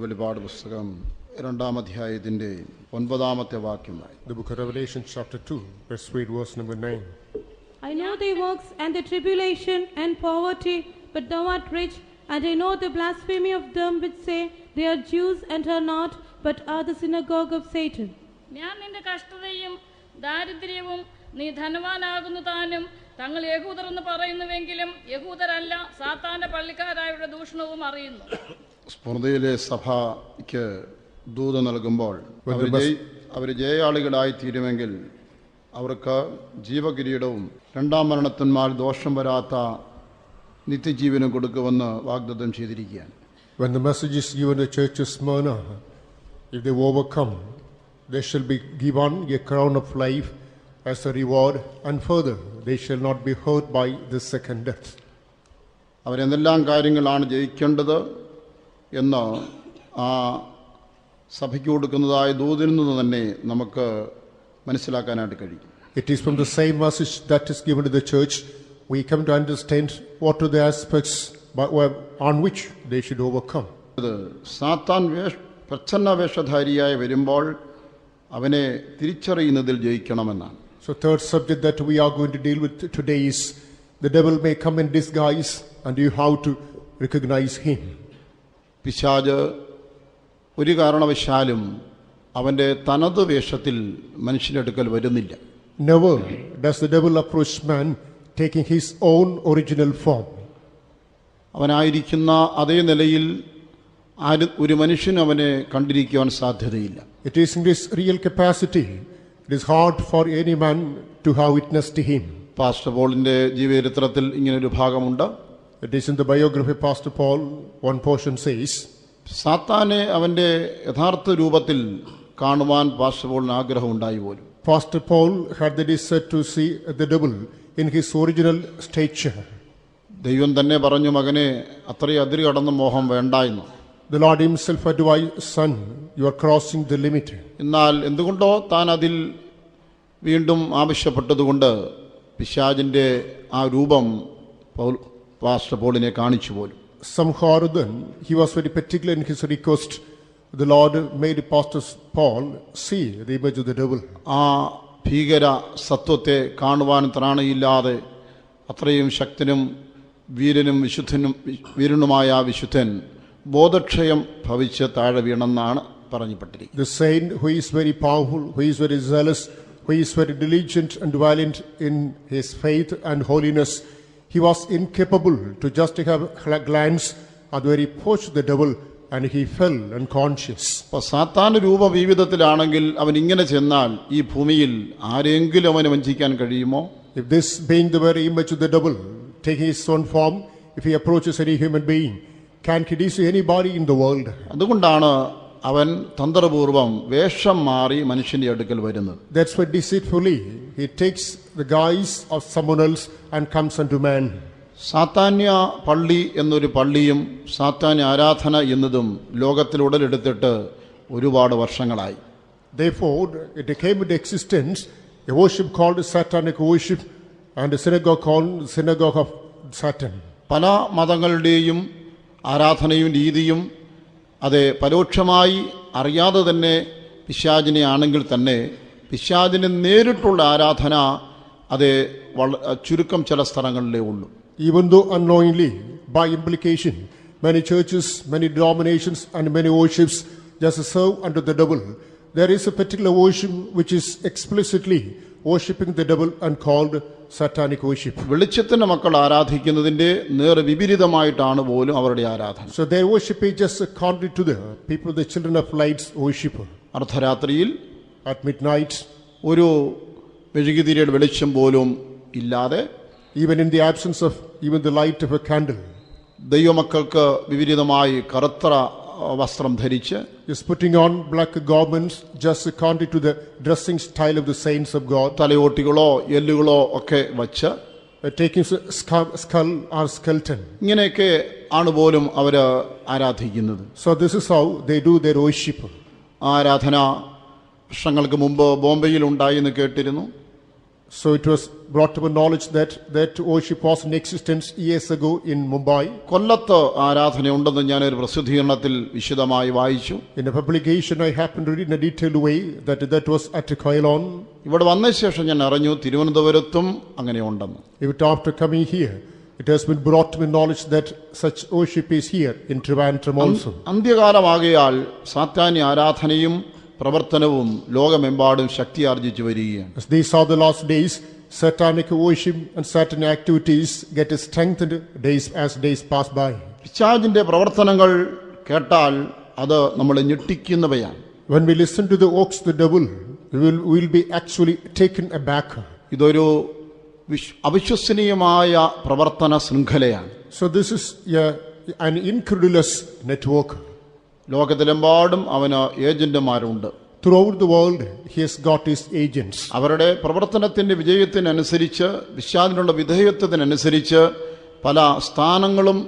വെളിപാട് പുസ്തകം 2-ാം അധ്യായത്തിന്റെ 9-ാമത്തെ വാക്യം. The book of Revelation chapter 2, let's read verse number 9. I know thy works and the tribulation and poverty, but thou art rich, and I know the blasphemy of them which say they are Jews and are not, but are the synagogue of Satan. ഞാൻ നിന്റെ കഷ്ടതയും ദാരിദ്ര്യവും നീ ധനവാനാകുന്നു താനും തങ്ങൾ യഹൂദർ എന്ന് പറയുന്നുവെങ്കിലും യഹൂദരല്ല, സാത്താന്റെ പള്ളിക്കാരായവരുടെ ദൂഷണവും അറിയുന്നു. സ്മുർദയിലെ സഭയ്ക്ക് ദൂത് നൽകുമ്പോൾ അവർ ജയാളികളായി തീരുമെങ്കിൽ അവർക്ക് ജീവകിരീടവും 2-ാം മരണത്തിന്മാർ ദോഷം വരാത്ത നിത്യജീവനും കൊടുക്കുമെന്ന് വാഗ്ദത്തം ചെയ്തിരിക്കുകയാണ്. When the message is given to the church of Smyrna, if they overcome, they shall be given a crown of life as a reward, and further, they shall not be hurt by the second death. അവരെന്തെല്ലാം കാര്യങ്ങളാണ് ജയിക്കേണ്ടത് എന്ന് ആ സഭയ്ക്ക് കൊടുക്കുന്നതായ ദൂതിൽ നിന്ന് തന്നെ നമുക്ക് മനസ്സിലാക്കാനായിട്ട് കഴിയും. It is from the same message that is given to the church we come to understand what are the aspects on which they should overcome. സാത്താൻ പ്രച്ഛന്ന വേഷധാരിയായി വരുമ്പോൾ അവനെ തിരിച്ചറിയുന്നതിൽ ജയിക്കണമെന്നാണ്. So third subject that we are going to deal with today is the devil may come in disguise and you have to recognize him. പിശാച് ഒരു കാരണവശാലും അവന്റെ തനത് വേഷത്തിൽ മനുഷ്യന്റെ അടുക്കൽ വരുന്നില്ല. Never does the devil approach man taking his own original form. അവനായിരിക്കുന്ന അതേ നിലയിൽ ഒരു മനുഷ്യൻ അവനെ കണ്ടിരിക്കുവാൻ സാധ്യതയില്ല. It is in this real capacity it is hard for any man to have witnessed to him. Pastor പോളിന്റെ ജീവചരിത്രത്തിൽ ഇങ്ങനൊരു ഭാഗമുണ്ട്. It is in the biography of Pastor Paul. One portion says, സാത്താനെ അവന്റെ യഥാർത്ഥ രൂപത്തിൽ കാണുവാൻ പാസ്റ്റർ പോളിന് ആഗ്രഹം ഉണ്ടായി പോലും. Pastor Paul had the desire to see the devil in his original stature. ദൈവം തന്നെ പറഞ്ഞു, മകനെ അത്രയും അതിര് കടന്ന മോഹം വേണ്ട എന്ന്. The Lord himself advised, son, you are crossing the limit. എന്നാൽ എന്തുകൊണ്ടോ താൻ അതിൽ വീണ്ടും ആവശ്യപ്പെട്ടതുകൊണ്ട് പിശാചിന്റെ ആ രൂപം പാസ്റ്റർ പോളിനെ കാണിച്ചു പോലും. Somehow or then he was very particular in his request. The Lord made Pastor Paul see the image of the devil. ആ ഭീകര സത്വത്തെ കാണുവാൻ ത്രാണിയില്ലാതെ അത്രയും ശക്തനും വീരനും വീരനുമായ ആ വിശുദ്ധൻ ബോധക്ഷയം ഭവിച്ച് താഴെ വീണെന്നാണ് പറഞ്ഞപ്പെട്ടിരിക്കുന്നത്. The saint who is very powerful, who is very zealous, who is very diligent and valiant in his faith and holiness, he was incapable to just have a glance at the very approach of the devil, and he fell unconscious. അപ്പോൾ സാത്താന്റെ രൂപവിവിധത്തിലാണെങ്കിൽ അവൻ ഇങ്ങനെ ചെന്നാൽ ഈ ഭൂമിയിൽ ആരെങ്കിലും അവനെ വഞ്ചിക്കാൻ കഴിയുമോ? If this being the very image of the devil, taking his own form, if he approaches any human being, can he deceive anybody in the world? അതുകൊണ്ടാണ് അവൻ തന്ത്രപൂർവം വേഷം മാറി മനുഷ്യന്റെ അടുക്കൽ വരുന്നത്. That's why deceitfully he takes the guise of someone else and comes unto man. സാത്താന്യ പള്ളി എന്നൊരു പള്ളിയും സാത്താന്യ ആരാധന എന്നതും ലോകത്തിൽ ഉടലെടുത്തിട്ട് ഒരുപാട് വർഷങ്ങളായി. Therefore it came into existence a worship called satanic worship and a synagogue called synagogue of Satan. പല മതങ്ങളുടെയും ആരാധനയും രീതിയും അത് പരോക്ഷമായി അറിയാതെ തന്നെ പിശാചിനെ ആണെങ്കിൽ തന്നെ പിശാചിന് നേരിട്ടുള്ള ആരാധന അത് ചുരുക്കം ചില സ്ഥലങ്ങളിലേ ഉള്ളൂ. Even though unknowingly, by implication, many churches, many denominations and many worships just serve unto the devil. There is a particular worship which is explicitly worshipping the devil and called satanic worship. വെളിച്ചത്തിന്റെ മക്കൾ ആരാധിക്കുന്നതിന്റെ നേർ വിപരീതമായിട്ടാണ് പോലും അവരുടെ ആരാധന. So their worship is just contrary to the people, the children of light worship. അർദ്ധരാത്രിയിൽ At midnight, ഒരു മെഴുകുതിരിയുടെ വെളിച്ചം പോലും ഇല്ലാതെ, even in the absence of even the light of a candle, ദൈവമക്കൾക്ക് വിപരീതമായി കറുത്ത വസ്ത്രം ധരിച്ച്, is putting on black garments just contrary to the dressing style of the saints of God. തലയോട്ടികളോ എല്ലുകളോ ഒക്കെ വച്ച്, taking skull or skeleton. ഇങ്ങനെയൊക്കെ ആണ് പോലും അവര് ആരാധിക്കുന്നത്. So this is how they do their worship. ആരാധന വർഷങ്ങൾക്ക് മുമ്പ് ബോംബെയിൽ ഉണ്ടായി എന്ന് കേട്ടിരുന്നു. So it was brought to our knowledge that worship was in existence years ago in Mumbai. കൊല്ലത്ത് ആരാധനയുണ്ടെന്ന് ഞാനൊരു പ്രസിദ്ധീകരണത്തിൽ വിശദമായി വായിച്ചു. In a publication, I happened to read in a detailed way that was at Kailon. ഇവിടെ വന്ന ശേഷം ഞാൻ അറിഞ്ഞു തിരുവനന്തപുരത്തും അങ്ങനെയുണ്ടെന്ന്. Even after coming here, it has been brought to my knowledge that such worship is here in Trivandrum also. അന്ത്യകാലമാകയാൽ സാത്താന്യ ആരാധനയും പ്രവർത്തനവും ലോകമെമ്പാടും ശക്തിയാർജിച്ചു വരികയാണ്. As these are the last days, satanic worship and satanic activities get strengthened as days pass by. പിശാചിന്റെ പ്രവർത്തനങ്ങൾ കേട്ടാൽ അത് നമ്മളെ ഞെട്ടിക്കുന്നവയാണ്. When we listen to the works of the devil, we will be actually taken aback. ഇതൊരു അവിശ്വസനീയമായ പ്രവർത്തന ശൃംഖലയാണ്. So this is an incredulous network. ലോകത്തിലെമ്പാടും അവന് ഏജന്റുമാരുണ്ട്. Throughout the world, he has got his agents. അവരുടെ പ്രവർത്തനത്തിന്റെ വിജയത്തിനനുസരിച്ച് വിശ്വാസത്തിനുള്ള വിധേയത്വത്തിനനുസരിച്ച് പല സ്ഥാനങ്ങളും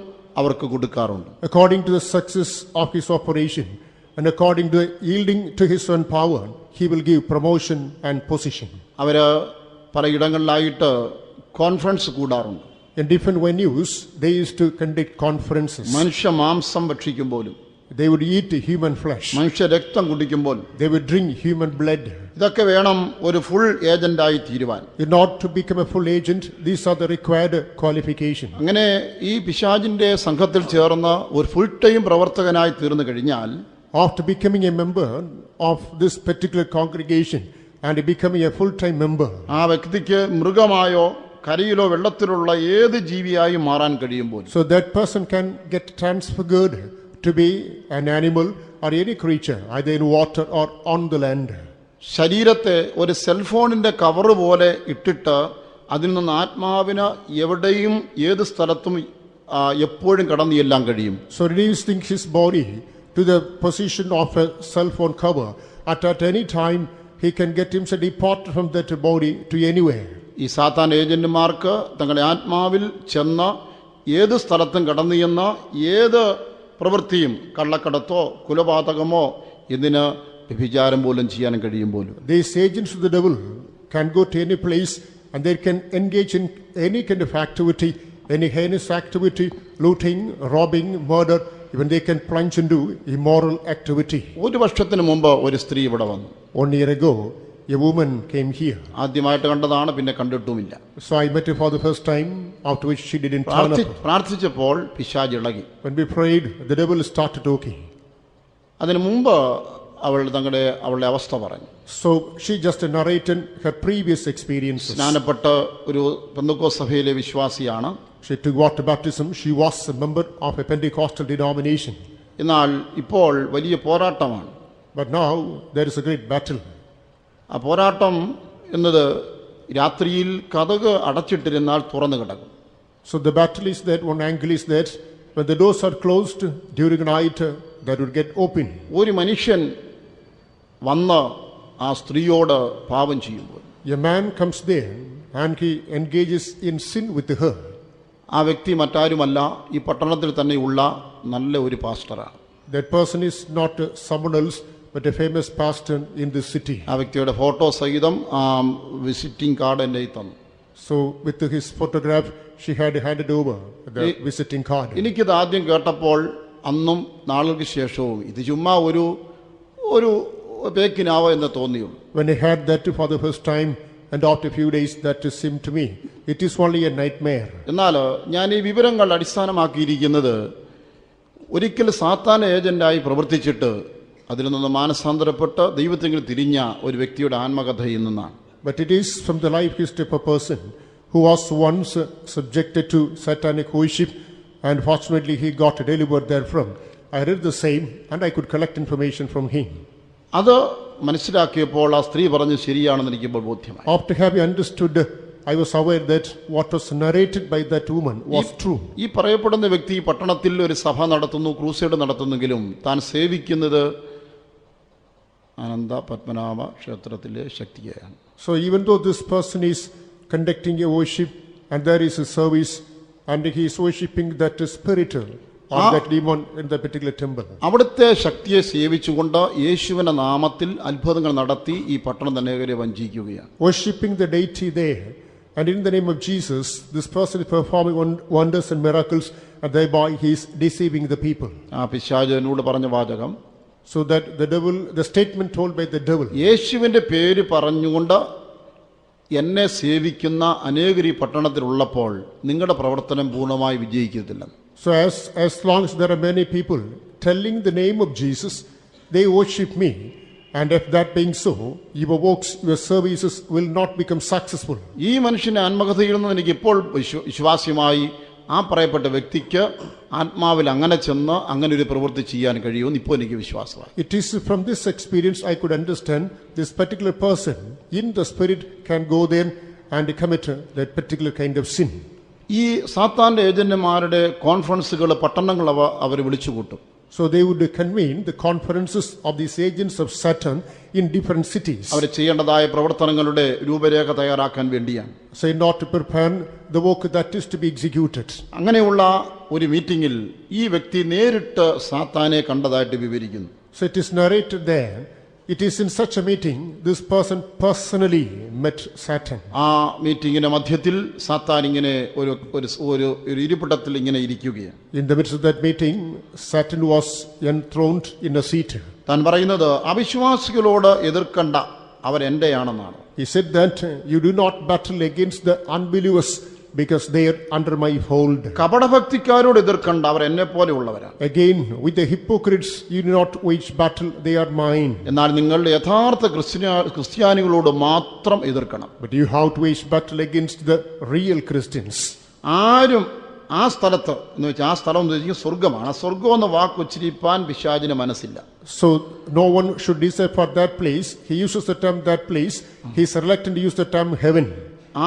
അവർക്ക് കൊടുക്കാറുണ്ട്. According to the success of his operation and according to the yielding to his own power, he will give promotion and position. അവര് പലയിടങ്ങളിലായിട്ട് conference കൂടാറുണ്ട്. In different venues, they used to conduct conferences. മനുഷ്യ മാംസം ഭക്ഷിക്കുമ്പോഴും They would eat human flesh. മനുഷ്യ രക്തം കുടിക്കുമ്പോൾ They would drink human blood. ഇതൊക്കെ വേണം ഒരു full ഏജന്റായി തീരുവാൻ. In order to become a full agent, these are the required qualifications. അങ്ങനെ ഈ പിശാചിന്റെ സംഘത്തിൽ ചേർന്ന ഒരു ഫുൾ ടൈം പ്രവർത്തകനായി തീർന്നു കഴിഞ്ഞാൽ After becoming a member of this particular congregation and becoming a full-time member, ആ വ്യക്തിക്ക് മൃഗമായോ കരയിലോ വെള്ളത്തിലുള്ള ഏത് ജീവിയായി മാറാൻ കഴിയുമ്പോൾ so that person can get transfigured to be an animal or any creature, either in water or on the land. ശരീരത്തെ ഒരു സെൽഫോണിന്റെ cover പോലെ ഇട്ടിട്ട് അതിൽ നിന്ന് ആത്മാവിന് എവിടെയും ഏത് സ്ഥലത്തും എപ്പോഴും കടന്നു ചെല്ലാൻ കഴിയും. So reducing his body to the position of a cell phone cover, at any time he can get himself departed from that body to anywhere. ഈ സാത്താൻ ഏജന്റുമാർക്ക് തങ്ങളുടെ ആത്മാവിൽ ചെന്ന് ഏത് സ്ഥലത്തും കടന്നു ചെന്ന ഏത് പ്രവൃത്തിയും കള്ളക്കടത്തോ കുലപാതകമോ ഇതിന് വ്യഭിചാരം പോലും ചെയ്യാൻ കഴിയും പോലും. These agents of the devil can go to any place and they can engage in any kind of activity, any heinous activity, looting, robbing, murder. Even they can plunge into immoral activity. ഒരു വർഷത്തിന് മുമ്പ് ഒരു സ്ത്രീ ഇവിടെ വന്നു. 1 year ago, a woman came here. ആദ്യമായിട്ട് കണ്ടതാണ്, പിന്നെ കണ്ടിട്ടുമില്ല. So I met her for the first time, after which she didn't turn up. പ്രാർത്ഥിച്ചപ്പോൾ പിശാച് ഇളകി. When we prayed, the devil started talking. അതിനു മുമ്പ് അവളുടെ അവസ്ഥ പറഞ്ഞു. So she just narrated her previous experiences. സ്നാനപ്പെട്ട് ഒരു പെന്തക്കോസ്ത് സഭയിലെ വിശ്വാസിയാണ്. She took water baptism. She was a member of a Pentecostal denomination. എന്നാൽ ഇപ്പോൾ വലിയ പോരാട്ടമാണ്. But now there is a great battle. ആ പോരാട്ടം എന്നത് രാത്രിയിൽ കതക് അടച്ചിട്ടിരുന്നാൽ തുറന്നു കിടക്കും. So the battle is that one angle is that when the doors are closed during night, that would get open. ഒരു മനുഷ്യൻ വന്ന് ആ സ്ത്രീയോട് പാപം ചെയ്യുമ്പോൾ A man comes there and he engages in sin with her. ആ വ്യക്തി മറ്റാരുമല്ല, ഈ പട്ടണത്തിൽ തന്നെയുള്ള നല്ല ഒരു പാസ്റ്ററാണ്. That person is not someone else but a famous pastor in this city. ആ വ്യക്തിയുടെ ഫോട്ടോ സഹിതം വിസിറ്റിംഗ് കാർഡ് എൻ്റെ കയ്യിൽ തന്നു. So with his photograph she had handed over the visiting card. എനിക്കിത് ആദ്യം കേട്ടപ്പോൾ അന്നും നാളുകൾക്ക് ശേഷവും ഇത് ചുമ്മാ ഒരു പേക്കിനാവോ എന്ന് തോന്നിയുള്ളൂ. When I heard that for the first time and after a few days that seemed to me it is only a nightmare. എന്നാൽ ഞാൻ ഈ വിവരങ്ങൾ അടിസ്ഥാനമാക്കിയിരിക്കുന്നത് ഒരിക്കൽ സാത്താൻ ഏജന്റായി പ്രവർത്തിച്ചിട്ട് അതിൽ നിന്ന് മാനസാന്തരപ്പെട്ട് ദൈവത്തിൽ തിരിഞ്ഞ ഒരു വ്യക്തിയുടെ ആത്മകഥയിൽ നിന്നാണ്. But it is from the life history of a person who was once subjected to satanic worship and fortunately he got delivered therefrom. I read the same and I could collect information from him. അത് മനസ്സിലാക്കിയപ്പോൾ ആ സ്ത്രീ പറഞ്ഞ് ശരിയാണെന്ന് എനിക്കിപ്പോൾ ബോധ്യമായി. After having understood, I was aware that what was narrated by that woman was true. ഈ പറയപ്പെടുന്ന വ്യക്തി പട്ടണത്തിൽ ഒരു സഭ നടത്തുന്നു, ക്രൂസൈഡ് നടത്തുന്നെങ്കിലും താൻ സേവിക്കുന്നത് അനന്ത പത്മനാഭ ക്ഷേത്രത്തിലെ ശക്തിയെയാണ്. So even though this person is conducting a worship and there is a service and he is worshipping that spirit or that demon in the particular temple. അവിടുത്തെ ശക്തിയെ സേവിച്ചുകൊണ്ട് യേശുവിന്റെ നാമത്തിൽ അത്ഭുതങ്ങൾ നടത്തി ഈ പട്ടണം തന്നെ വഞ്ചിക്കുകയാണ്. Worshipping the deity there, and in the name of Jesus, this person is performing wonders and miracles, and thereby he is deceiving the people. ആ പിശാച് എന്നോട് പറഞ്ഞ വാചകം, So that the devil, the statement told by the devil, യേശുവിന്റെ പേര് പറഞ്ഞുകൊണ്ട് എന്നെ സേവിക്കുന്ന അനേകർ ഈ പട്ടണത്തിലുള്ളപ്പോൾ നിങ്ങളുടെ പ്രവർത്തനം പൂർണ്ണമായി വിജയിക്കത്തില്ല. so as long as there are many people telling the name of Jesus, they worship me, and if that being so, your works, your services will not become successful. ഈ മനുഷ്യനെ ആത്മകഥയിൽ നിന്ന് എനിക്ക് ഇപ്പോൾ വിശ്വാസ്യമായി ആ പറയപ്പെട്ട വ്യക്തിക്ക് ആത്മാവിൽ അങ്ങനെ ചെന്ന് അങ്ങനെ ഒരു പ്രവൃത്തി ചെയ്യാൻ കഴിയുമെന്ന് ഇപ്പോൾ എനിക്ക് വിശ്വാസമായി. It is from this experience I could understand this particular person in the spirit can go there and commit that particular kind of sin. ഈ സാത്താന്റെ ഏജന്റുമാരുടെ കോൺഫറൻസുകൾ പട്ടണങ്ങൾ അവർ വിളിച്ചു കൂട്ടും. So they would convene the conferences of these agents of Satan in different cities. അവർ ചെയ്യേണ്ടതായ പ്രവർത്തനങ്ങളുടെ രൂപരേഖ തയ്യാറാക്കാൻ വേണ്ടിയാണ്. So in order to prepare the work that is to be executed. അങ്ങനെയുള്ള ഒരു മീറ്റിംഗിൽ ഈ വ്യക്തി നേരിട്ട് സാത്താനെ കണ്ടതായിട്ട് വിവരിക്കുന്നു. So it is narrated there. It is in such a meeting this person personally met Satan. ആ മീറ്റിംഗിന്റെ മധ്യത്തിൽ സാത്താൻ ഇങ്ങനെ ഒരു ഇരിപ്പിടത്തിൽ ഇങ്ങനെ ഇരിക്കുകയാണ്. In the midst of that meeting, Satan was enthroned in a seat. താൻ പറയുന്നത് അവിശ്വാസികളോട് എതിർക്കണ്ട, അവർ എന്റെയാണെന്നാണ്. He said that you do not battle against the unbelievers because they are under my hold. കപടഭക്തിക്കാരോട് എതിർക്കണ്ട, അവർ എന്നെ പോലെയുള്ളവരാണ്. Again, with the hypocrites you do not wage battle, they are mine. എന്നാൽ നിങ്ങളുടെ യഥാർത്ഥ ക്രിസ്ത്യാനികളോട് മാത്രം എതിർക്കണം. But you have to wage battle against the real Christians. ആരും ആ സ്ഥലത്ത് എന്ന് വെച്ചാൽ ആ സ്ഥലം എന്ന് വെച്ചാൽ സ്വർഗമാണ്. ആ സ്വർഗം എന്ന വാക്ക് ഉച്ചരിപ്പാൻ പിശാചിന് മനസ്സില്ല. So no one should desire for that place. He uses the term that place. He is reluctant to use the term heaven.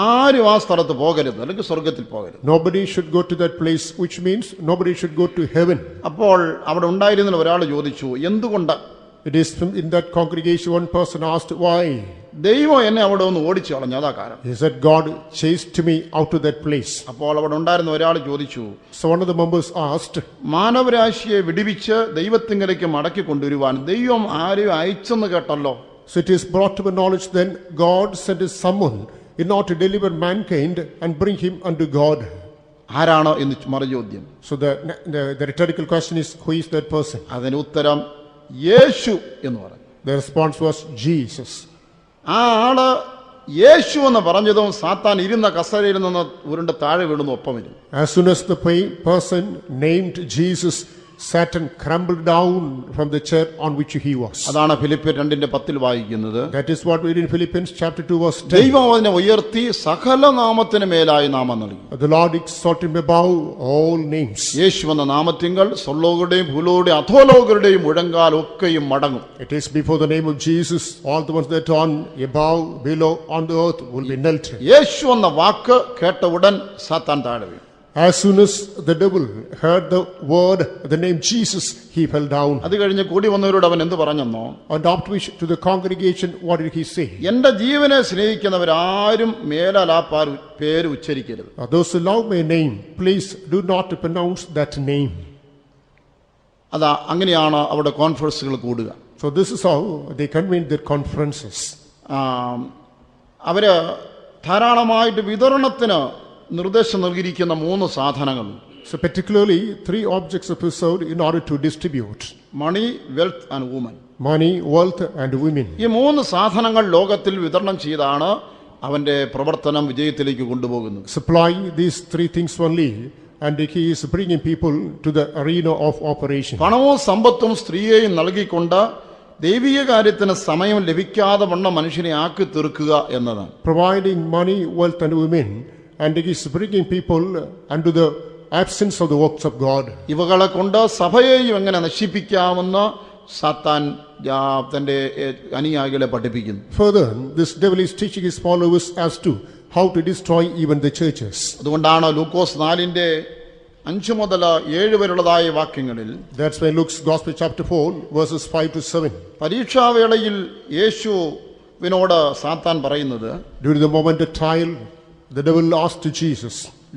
ആരും ആ സ്ഥലത്ത് പോകരുത്, അല്ലെങ്കിൽ സ്വർഗത്തിൽ പോകരുത്. Nobody should go to that place, which means nobody should go to heaven. അപ്പോൾ അവിടെ ഉണ്ടായിരുന്ന ഒരാൾ ചോദിച്ചു, എന്തുകൊണ്ട്? It is in that congregation one person asked why. ദൈവം എന്നെ അവിടെ ഒന്ന് ഓടിച്ചു കളഞ്ഞു, അതാ കാരണം. He said God chased me out of that place. അപ്പോൾ അവിടെ ഉണ്ടായിരുന്ന ഒരാൾ ചോദിച്ചു, So one of the members asked, മാനവരാശിയെ വിടുവിച്ച് ദൈവത്തിങ്കലേക്ക് മടക്കി കൊണ്ടുവരുവാൻ ദൈവം ആരെയും അയച്ചെന്ന് കേട്ടല്ലോ. so it is brought to my knowledge then God sent someone in order to deliver mankind and bring him unto God. ആരാണ് എന്ന് മറുചോദ്യം. So the rhetorical question is, who is that person? അതിന് ഉത്തരം യേശു എന്ന് പറഞ്ഞു. The response was Jesus. ആ ആള് യേശു എന്ന് പറഞ്ഞതും സാത്താൻ ഇരുന്ന കസേരയിൽ നിന്ന് ഉരുണ്ട് താഴെ വീണു ഒപ്പമിരുന്നു. As soon as the person named Jesus, Satan crumbled down from the chair on which he was. അതാണ് ഫിലിപ്പിയർ 2:10 വായിക്കുന്നത്. That is what we read in Philippians chapter 2 verse 10. ദൈവം അതിനെ ഉയർത്തി സകല നാമത്തിന് മേലായി നാമം നൽകി. The Lord exalted him above all names. യേശു എന്ന നാമത്തിങ്കൽ സ്വർലോകരുടെയും ഭൂലോകരുടെയും അധോലോകരുടെയും മുഴങ്കാൽ ഒക്കെയും മടങ്ങും. It is before the name of Jesus, all the ones that are on, above, below, on the earth will be knelt. യേശു എന്ന വാക്ക് കേട്ട ഉടൻ സാത്താൻ താഴെ വീണു. As soon as the devil heard the word, the name Jesus, he fell down. അത് കഴിഞ്ഞ് കൂടി വന്നവരോട് അവൻ എന്ത് പറഞ്ഞെന്നോ? And after which to the congregation, what did he say? എന്റെ ജീവനെ സ്നേഹിക്കുന്നവരാരും മേലാൽ ആ പേര് ഉച്ചരിക്കരുത്. Those who love my name, please do not pronounce that name. അതാ അങ്ങനെയാണ് അവിടെ കോൺഫറൻസുകൾ കൂടുക. So this is how they convene their conferences. അവര് ധാരാളമായിട്ട് വിതരണത്തിന് നിർദ്ദേശം നൽകിയിരിക്കുന്ന 3 സാധനങ്ങൾ. So particularly 3 objects are preserved in order to distribute. Money, wealth and women. Money, wealth and women. ഈ 3 സാധനങ്ങൾ ലോകത്തിൽ വിതരണം ചെയ്താണ് അവന്റെ പ്രവർത്തനം വിജയത്തിലേക്ക് കൊണ്ടുപോകുന്നത്. Supplying these 3 things only, and he is bringing people to the arena of operation. പണവും സമ്പത്തും സ്ത്രീയെയും നൽകിക്കൊണ്ട് ദൈവിക കാര്യത്തിന് സമയം ലഭിക്കാതെ വണ്ണം മനുഷ്യനെ ആക്കി തീർക്കുക എന്നതാണ്. Providing money, wealth and women, and he is bringing people unto the absence of the works of God. ഇവകളെ കൊണ്ട് സഭയെയും എങ്ങനെ നശിപ്പിക്കാമെന്ന് സാത്താൻ തന്റെ അനുയായികളെ പഠിപ്പിക്കുന്നു. Further, this devil is teaching his followers as to how to destroy even the churches. അതുകൊണ്ടാണ് ലൂക്കോസ് 4:5 മുതൽ 7 വരെയുള്ളതായ വാക്യങ്ങളിൽ, That's why Luke's Gospel chapter 4 verses 5 to 7. പരീക്ഷാവേളയിൽ യേശുവിനോട് സാത്താൻ പറയുന്നത്, During the moment of trial, the devil asked to Jesus,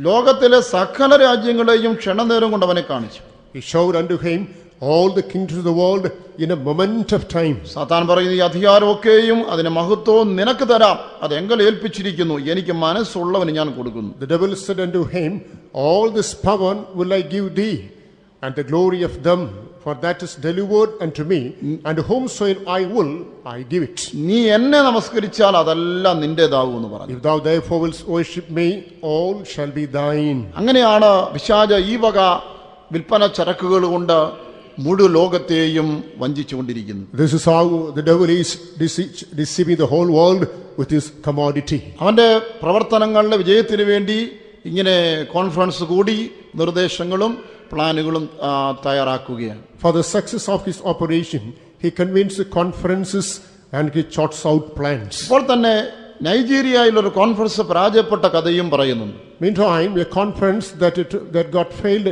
ലോകത്തിലെ സകല രാജ്യങ്ങളെയും ക്ഷണനേരം കൊണ്ട് അവനെ കാണിച്ചു. He showed unto him all the kingdoms of the world in a moment of time. സാത്താൻ പറയുന്നു, ഈ അധികാരമൊക്കെയും അതിന്റെ മഹത്വവും നിനക്ക് തരാം, അത് എങ്കൽ ഏൽപ്പിച്ചിരിക്കുന്നു, എനിക്ക് മനസ്സുള്ളവന് ഞാൻ കൊടുക്കുന്നു. The devil said unto him, all this power will I give thee, and the glory of them, for that is delivered unto me, and whomsoever I will, I give it. നീ എന്നെ നമസ്കരിച്ചാൽ അതെല്ലാം നിന്റേതാവൂ എന്ന് പറഞ്ഞു. If thou therefore wilt worship me, all shall be thine. അങ്ങനെയാണ് പിശാച് ഈ വക വിൽപ്പന ചരക്കുകൾ കൊണ്ട് മുഴു ലോകത്തെയും വഞ്ചിച്ചുകൊണ്ടിരിക്കുന്നു. This is how the devil is deceiving the whole world with his commodity. അവന്റെ പ്രവർത്തനങ്ങളുടെ വിജയത്തിന് വേണ്ടി ഇങ്ങനെ കോൺഫറൻസ് കൂടി നിർദ്ദേശങ്ങളും പ്ലാനുകളും തയ്യാറാക്കുകയാണ്. For the success of his operation, he convenes conferences and he charts out plans. ഇപ്പോൾ തന്നെ നൈജീരിയയിലൊരു കോൺഫറൻസ് പരാജയപ്പെട്ട കഥയും പറയുന്നുണ്ട്. Meantime, a conference that got failed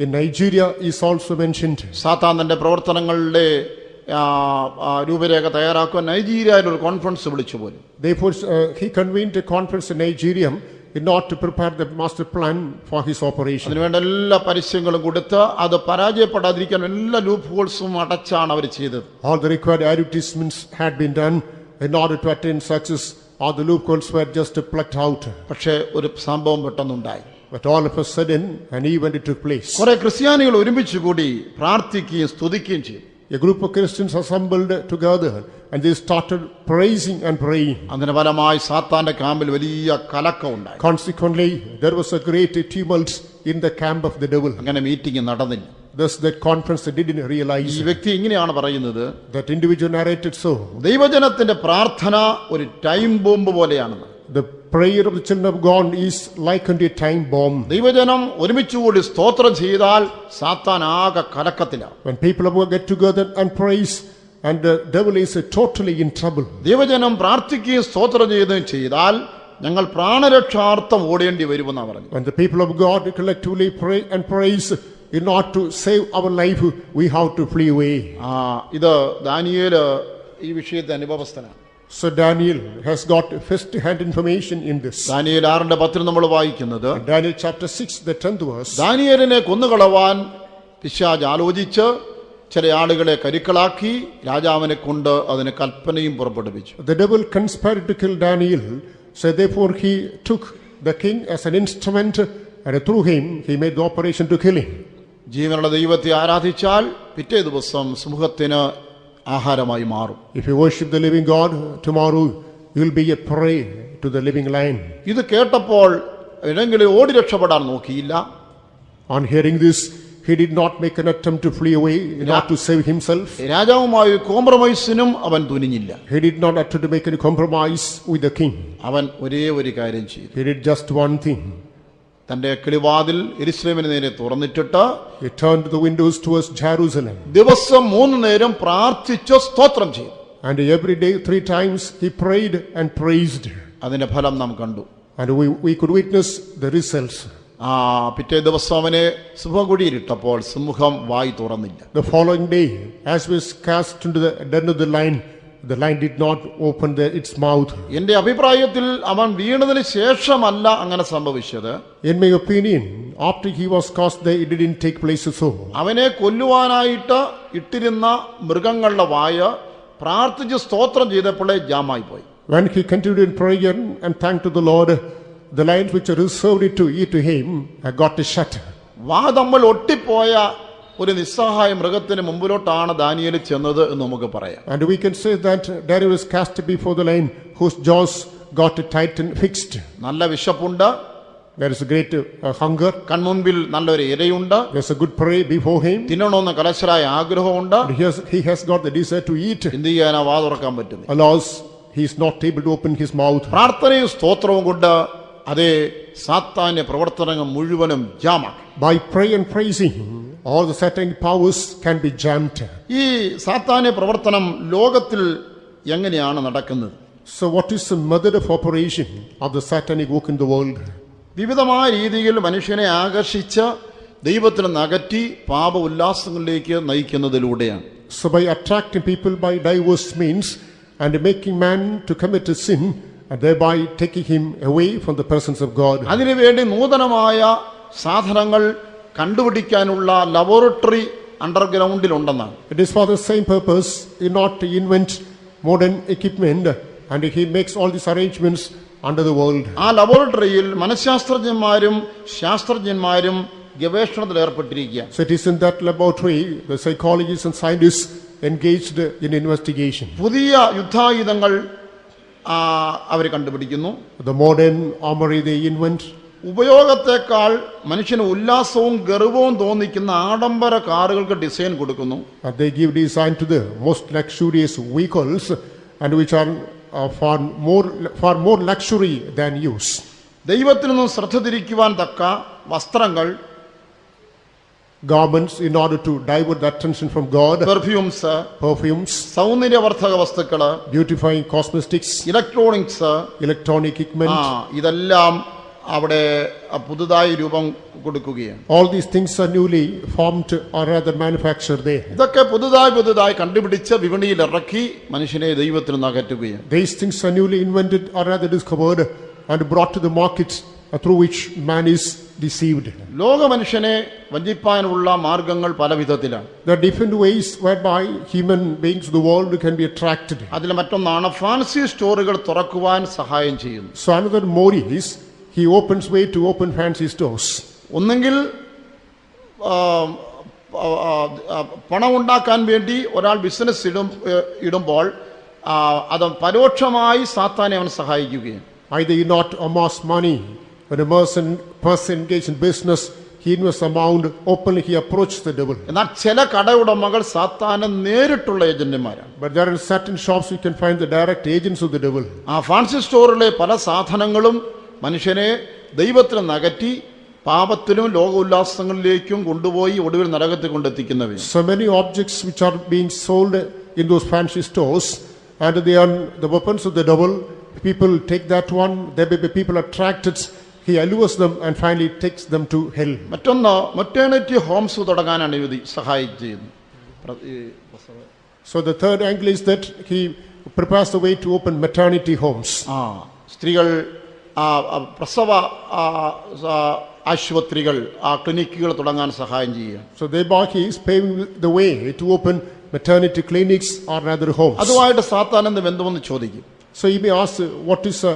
in Nigeria is also mentioned. സാത്താൻ തന്റെ പ്രവർത്തനങ്ങളുടെ രൂപരേഖ തയ്യാറാക്കുവാൻ നൈജീരിയയിൽ ഒരു കോൺഫറൻസ് വിളിച്ചു പോലും. Therefore, he convened a conference in Nigeria in order to prepare the master plan for his operation. അതിനുവേണ്ട എല്ലാ പരസ്യങ്ങളും കൊടുത്ത് അത് പരാജയപ്പെടാതിരിക്കാൻ എല്ലാ ലൂപ്പ് ഹോൾസും അടച്ചാണ് അവർ ചെയ്തത്. All the required advertisements had been done in order to attain success. All the loopholes were just plucked out. പക്ഷേ ഒരു സംഭവം പെട്ടെന്നുണ്ടായി. But all of a sudden, an event took place. കുറെ ക്രിസ്ത്യാനികൾ ഒരുമിച്ച് കൂടി പ്രാർത്ഥിക്കുകയും സ്തുതിക്കുകയും ചെയ്തു. A group of Christians assembled together and they started praising and praying. അതിന് ഫലമായി സാത്താന്റെ ക്യാമ്പിൽ വലിയ കലക്കം ഉണ്ടായി. Consequently, there was a great tumult in the camp of the devil. അങ്ങനെ മീറ്റിംഗ് നടന്നില്ല. Thus, that conference they didn't realize. ഈ വ്യക്തി ഇങ്ങനെയാണ് പറയുന്നത്, That individual narrated so. ദൈവജനത്തിന്റെ പ്രാർത്ഥന ഒരു ടൈം ബോംബ് പോലെയാണെന്ന്. The prayer of the children of God is like unto a time bomb. ദൈവജനം ഒരുമിച്ചുകൂടി സ്തോത്രം ചെയ്താൽ സാത്താൻ ആകെ കലക്കത്തിലാണ്. When people of God get together and praise, and the devil is totally in trouble. ദൈവജനം പ്രാർത്ഥിക്കുകയും സ്തോത്രം ചെയ്യുകയും ചെയ്താൽ ഞങ്ങൾ പ്രാണരക്ഷാർത്ഥം ഓടേണ്ടി വരുമെന്നാണ് പറഞ്ഞു. When the people of God collectively pray and praise, in order to save our life, we have to flee away. ഇത് Daniel ഈ വിഷയത്തെ അനുഭവസ്ഥനാണ്. So Daniel has got first-hand information in this. Daniel 6:10 നമ്മൾ വായിക്കുന്നത്, Daniel chapter 6, the 10th verse. ദാനിയേലിനെ കൊന്നുകളവാൻ പിശാച് ആലോചിച്ച് ചില ആളുകളെ കരുക്കളാക്കി രാജാവിനെ കൊണ്ട് അതിന് കൽപ്പനയും പുറപ്പെടുവിച്ചു. The devil conspired to kill Daniel, so therefore he took the king as an instrument, and through him he made the operation to kill him. ജീവനുള്ള ദൈവത്തെ ആരാധിച്ചാൽ പിറ്റേ ദിവസം സമൂഹത്തിന് ആഹാരമായി മാറും. If you worship the living God, tomorrow you will be a prey to the living lion. ഇത് കേട്ടപ്പോൾ എവിടെയെങ്കിലും ഓടി രക്ഷപ്പെടാൻ നോക്കിയില്ല. On hearing this, he did not make an attempt to flee away in order to save himself. രാജാവുമായി കോംപ്രമൈസിനും അവൻ തുനിഞ്ഞില്ല. He did not attempt to make any compromise with the king. അവൻ ഒരേ ഒരു കാര്യം ചെയ്തു. He did just one thing. തന്റെ കിളിവാതിൽ യെരൂശലേമിന് നേരെ തുറന്നിട്ടിട്ട് He turned the windows towards Jerusalem. ദിവസം 3 നേരം പ്രാർത്ഥിച്ച് സ്തോത്രം ചെയ്തു. And every day 3 times he prayed and praised. അതിന്റെ ഫലം നാം കണ്ടു. And we could witness the results. പിറ്റേ ദിവസം അവനെ സിംഹകുഴിയിലിട്ടപ്പോൾ സിംഹം വായി തുറന്നില്ല. The following day, as was cast into the den of the lion did not open its mouth. എന്റെ അഭിപ്രായത്തിൽ അവൻ വീണതിന് ശേഷമല്ല അങ്ങനെ സംഭവിച്ചത്. In my opinion, after he was cast there, it didn't take place so. അവനെ കൊല്ലുവാനായിട്ട് ഇട്ടിരുന്ന മൃഗങ്ങളുടെ വായ പ്രാർത്ഥിച്ച് സ്തോത്രം ചെയ്തപ്പോഴേ ജാമായി പോയി. When he continued in prayer and thanked to the Lord, the lions which reserved it to eat to him got shut. വാ തമ്മിൽ ഒട്ടിപ്പോയ ഒരു നിസ്സഹായ മൃഗത്തിന് മുമ്പിലോട്ടാണ് ദാനിയേൽ ചെന്നത് എന്ന് നമുക്ക് പറയാം. And we can say that Daniel was cast before the lion whose jaws got tight and fixed. നല്ല വിശപ്പുണ്ട്. There is a great hunger. കൺമുൻപിൽ നല്ലൊരു ഇരയുണ്ട്. There's a good prey before him. തിന്നണമെന്ന് കലശലായ ആഗ്രഹമുണ്ട്. He has got the desire to eat. എന്ത് ചെയ്യാനാ വാ തുറക്കാൻ പറ്റുന്നു? Alas, he is not able to open his mouth. പ്രാർത്ഥനയും സ്തോത്രവും കൊണ്ട് അതേ സാത്താന്റെ പ്രവർത്തനങ്ങൾ മുഴുവനും ജാമാക്കി. By prayer and praising, all the satanic powers can be jammed. ഈ സാത്താന്റെ പ്രവർത്തനം ലോകത്തിൽ എങ്ങനെയാണ് നടക്കുന്നത്? So what is the method of operation of the satanic work in the world? വിവിധമായ രീതിയിൽ മനുഷ്യനെ ആകർഷിച്ച് ദൈവത്തിൽ നിന്ന് അകറ്റി പാപ ഉല്ലാസങ്ങളിലേക്ക് നയിക്കുന്നതിലൂടെയാണ്. So by attracting people by diverse means and making man to commit a sin and thereby taking him away from the presence of God. അതിനുവേണ്ടി നൂതനമായ സാധനങ്ങൾ കണ്ടുപിടിക്കാനുള്ള laboratory അണ്ടർഗ്രൗണ്ടിലുണ്ടെന്നാണ്. It is for the same purpose, he not invent modern equipment and he makes all these arrangements under the world. ആ ലബോറട്ടറിയിൽ മനഃശാസ്ത്രജ്ഞന്മാരും ശാസ്ത്രജ്ഞന്മാരും ഗവേഷണത്തിൽ ഏർപ്പെട്ടിരിക്കുക. So it is in that laboratory the psychologists and scientists engaged in investigation. പുതിയ യുദ്ധായുധങ്ങൾ അവർ കണ്ടുപിടിക്കുന്നു. The modern armory they invent. ഉപയോഗത്തെക്കാൾ മനുഷ്യന് ഉല്ലാസവും ഗർവവും തോന്നിക്കുന്ന ആഡംബര കാറുകൾക്ക് design കൊടുക്കുന്നു. They give design to the most luxurious vehicles and which are far more luxury than use. ദൈവത്തിൽ നിന്നും ശ്രദ്ധ തിരിക്കുവാൻ തക്ക വസ്ത്രങ്ങൾ, garments in order to divert the attention from God, perfumes, സൗന്ദര്യവർദ്ധക വസ്തുക്കൾ, beautifying cosmetics, electronics, electronic equipment, ഇതെല്ലാം അവിടെ പുതുതായി രൂപം കൊടുക്കുകയാണ്. all these things are newly formed or rather manufactured there. ഇതൊക്കെ പുതുതായി കണ്ടുപിടിച്ച് വിപണിയിൽ ഇറക്കി മനുഷ്യനെ ദൈവത്തിൽ നിന്ന് അകറ്റുകയാണ്. These things are newly invented or rather discovered and brought to the market through which man is deceived. ലോക മനുഷ്യനെ വഞ്ചിപ്പാനുള്ള മാർഗങ്ങൾ പല വിധത്തിലാണ്. There are different ways whereby human beings of the world can be attracted. അതിൽ മറ്റൊന്നാണ് fancy സ്റ്റോറുകൾ തുറക്കുവാൻ സഹായം ചെയ്യുന്നു. So another mode is he opens way to open fancy stores. ഒന്നെങ്കിൽ പണം ഉണ്ടാക്കാൻ വേണ്ടി ഒരാൾ ബിസിനസ് ഇടുമ്പോൾ അത് പരോക്ഷമായി സാത്താനെ അവൻ സഹായിക്കുകയാണ്. Either you not amass money. When a person engaged in business, he invests amount, openly he approaches the devil. എന്നാൽ ചില കടയുടമകൾ സാത്താന് നേരിട്ടുള്ള ഏജന്റുമാരാണ്. But there are certain shops you can find the direct agents of the devil. ആ fancy സ്റ്റോറിലെ പല സാധനങ്ങളും മനുഷ്യനെ ദൈവത്തിൽ നിന്ന് അകറ്റി പാപത്തിലും ലോക ഉല്ലാസങ്ങളിലേക്കും കൊണ്ടുപോയി ഒടുവിൽ നരകത്തിൽ കൊണ്ടെത്തിക്കുന്നവയാണ്. So many objects which are being sold in those fancy stores, and they are the weapons of the devil. People take that one, there may be people attracted, he allures them and finally takes them to hell. മറ്റൊന്ന് maternity Holmes തുടങ്ങാനാണ് സഹായിക്കുന്നത്. So the third angle is that he prepares the way to open maternity homes. സ്ത്രീകൾ പ്രസവ ആശുപത്രികൾ, ക്ലിനിക്കുകൾ തുടങ്ങാൻ സഹായം ചെയ്യുക. So thereby he is paving the way to open maternity clinics or rather homes. അതുമായിട്ട് സാത്താൻ എന്ത് ബന്ധമെന്ന് ചോദിക്കും. So you may ask, what is a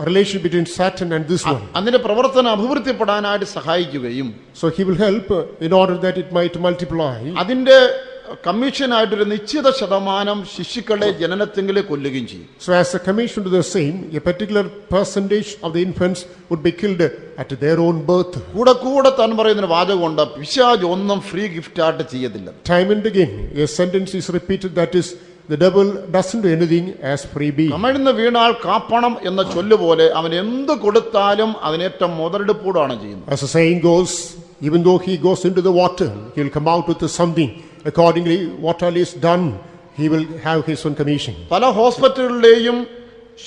relation between Satan and this one? അതിന്റെ പ്രവർത്തനം അഭിവൃദ്ധിപ്പെടാനായിട്ട് സഹായിക്കുകയും So he will help in order that it might multiply. അതിന്റെ കമ്മീഷനായിട്ടൊരു നിശ്ചിത ശതമാനം ശിശുക്കളെ ജനനത്തെങ്കിലേ കൊല്ലുകയും ചെയ്യും. So as a commission to the same, a particular percentage of the infants would be killed at their own birth. കൂടെ താൻ പറയുന്ന വാചകമുണ്ട്, പിശാച് ഒന്നും ഫ്രീ ഗിഫ്റ്റ് ആയിട്ട് ചെയ്യത്തില്ല. Time and again a sentence is repeated, that is, the devil doesn't do anything as freebie. കമിഴ്ന്ന് വീണാൽ കാപ്പണം എന്ന ചൊല്ലുപോലെ അവൻ എന്ത് കൊടുത്താലും അതിനേറ്റം മുതലെടുപ്പോടാണ് ചെയ്യുന്നത്. As the saying goes, even though he goes into the water, he will come out with something. Accordingly, what all is done, he will have his own commission. പല ഹോസ്പിറ്റലുകളിലെയും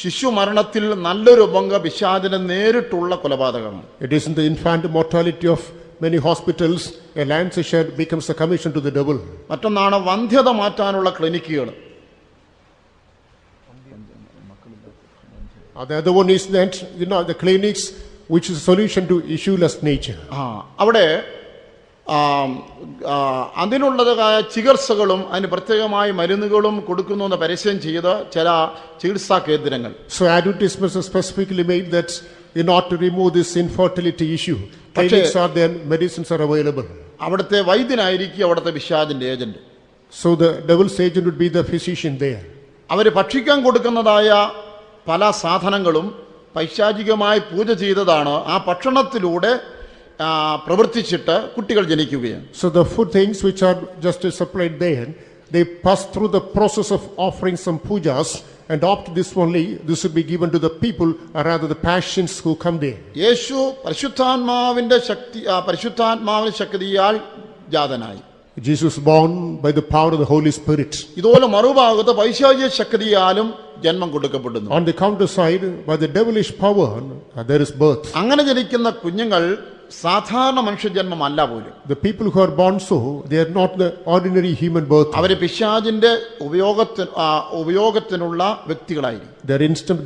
ശിശു മരണത്തിൽ നല്ലൊരു പങ്ക് പിശാചിന് നേരിട്ടുള്ള കൊലപാതകമാണ്. It is in the infant mortality of many hospitals, a lion's share becomes a commission to the devil. മറ്റൊന്നാണ് വന്ധ്യത മാറ്റാനുള്ള ക്ലിനിക്കുകൾ. The other one is that, the clinics which is a solution to issueless nature. അവിടെ അതിനുള്ളതായ ചികിത്സകളും അതിന് പ്രത്യേകമായ മരുന്നുകളും കൊടുക്കുന്നു എന്ന് പരസ്യം ചെയ്ത് ചില ചികിത്സാ കേന്ദ്രങ്ങൾ. So advertisements are specifically made that in order to remove this infertility issue, clinics are there, medicines are available. അവിടുത്തെ വൈദ്യനായിരിക്കും അവിടുത്തെ പിശാചിന്റെ agent. So the devil's agent would be the physician there. അവർ ഭക്ഷിക്കാൻ കൊടുക്കുന്നതായ പല സാധനങ്ങളും പൈശാചികമായി പൂജ ചെയ്തതാണ്. ആ ഭക്ഷണത്തിലൂടെ പ്രവർത്തിച്ചിട്ട് കുട്ടികൾ ജനിക്കുകയാണ്. So the food things which are just supplied there, they pass through the process of offering some pujas, and after this only, this will be given to the people, or rather the patients who come there. യേശു പരിശുദ്ധാത്മാവിന്റെ ശക്തിയാൽ ജാതനായി. Jesus born by the power of the Holy Spirit. ഇതുപോലെ മറുഭാഗത്ത് പൈശാചിക ശക്തിയാലും ജന്മം കൊടുക്കപ്പെടുന്നു. On the counter side, by the devilish power, there is birth. അങ്ങനെ ജനിക്കുന്ന കുഞ്ഞുങ്ങൾ സാധാരണ മനുഷ്യജന്മമല്ല പോലും. The people who are born so, they are not the ordinary human birth. അവർ പിശാചിന്റെ ഉപയോഗത്തിനുള്ള വ്യക്തികളായിരിക്കും.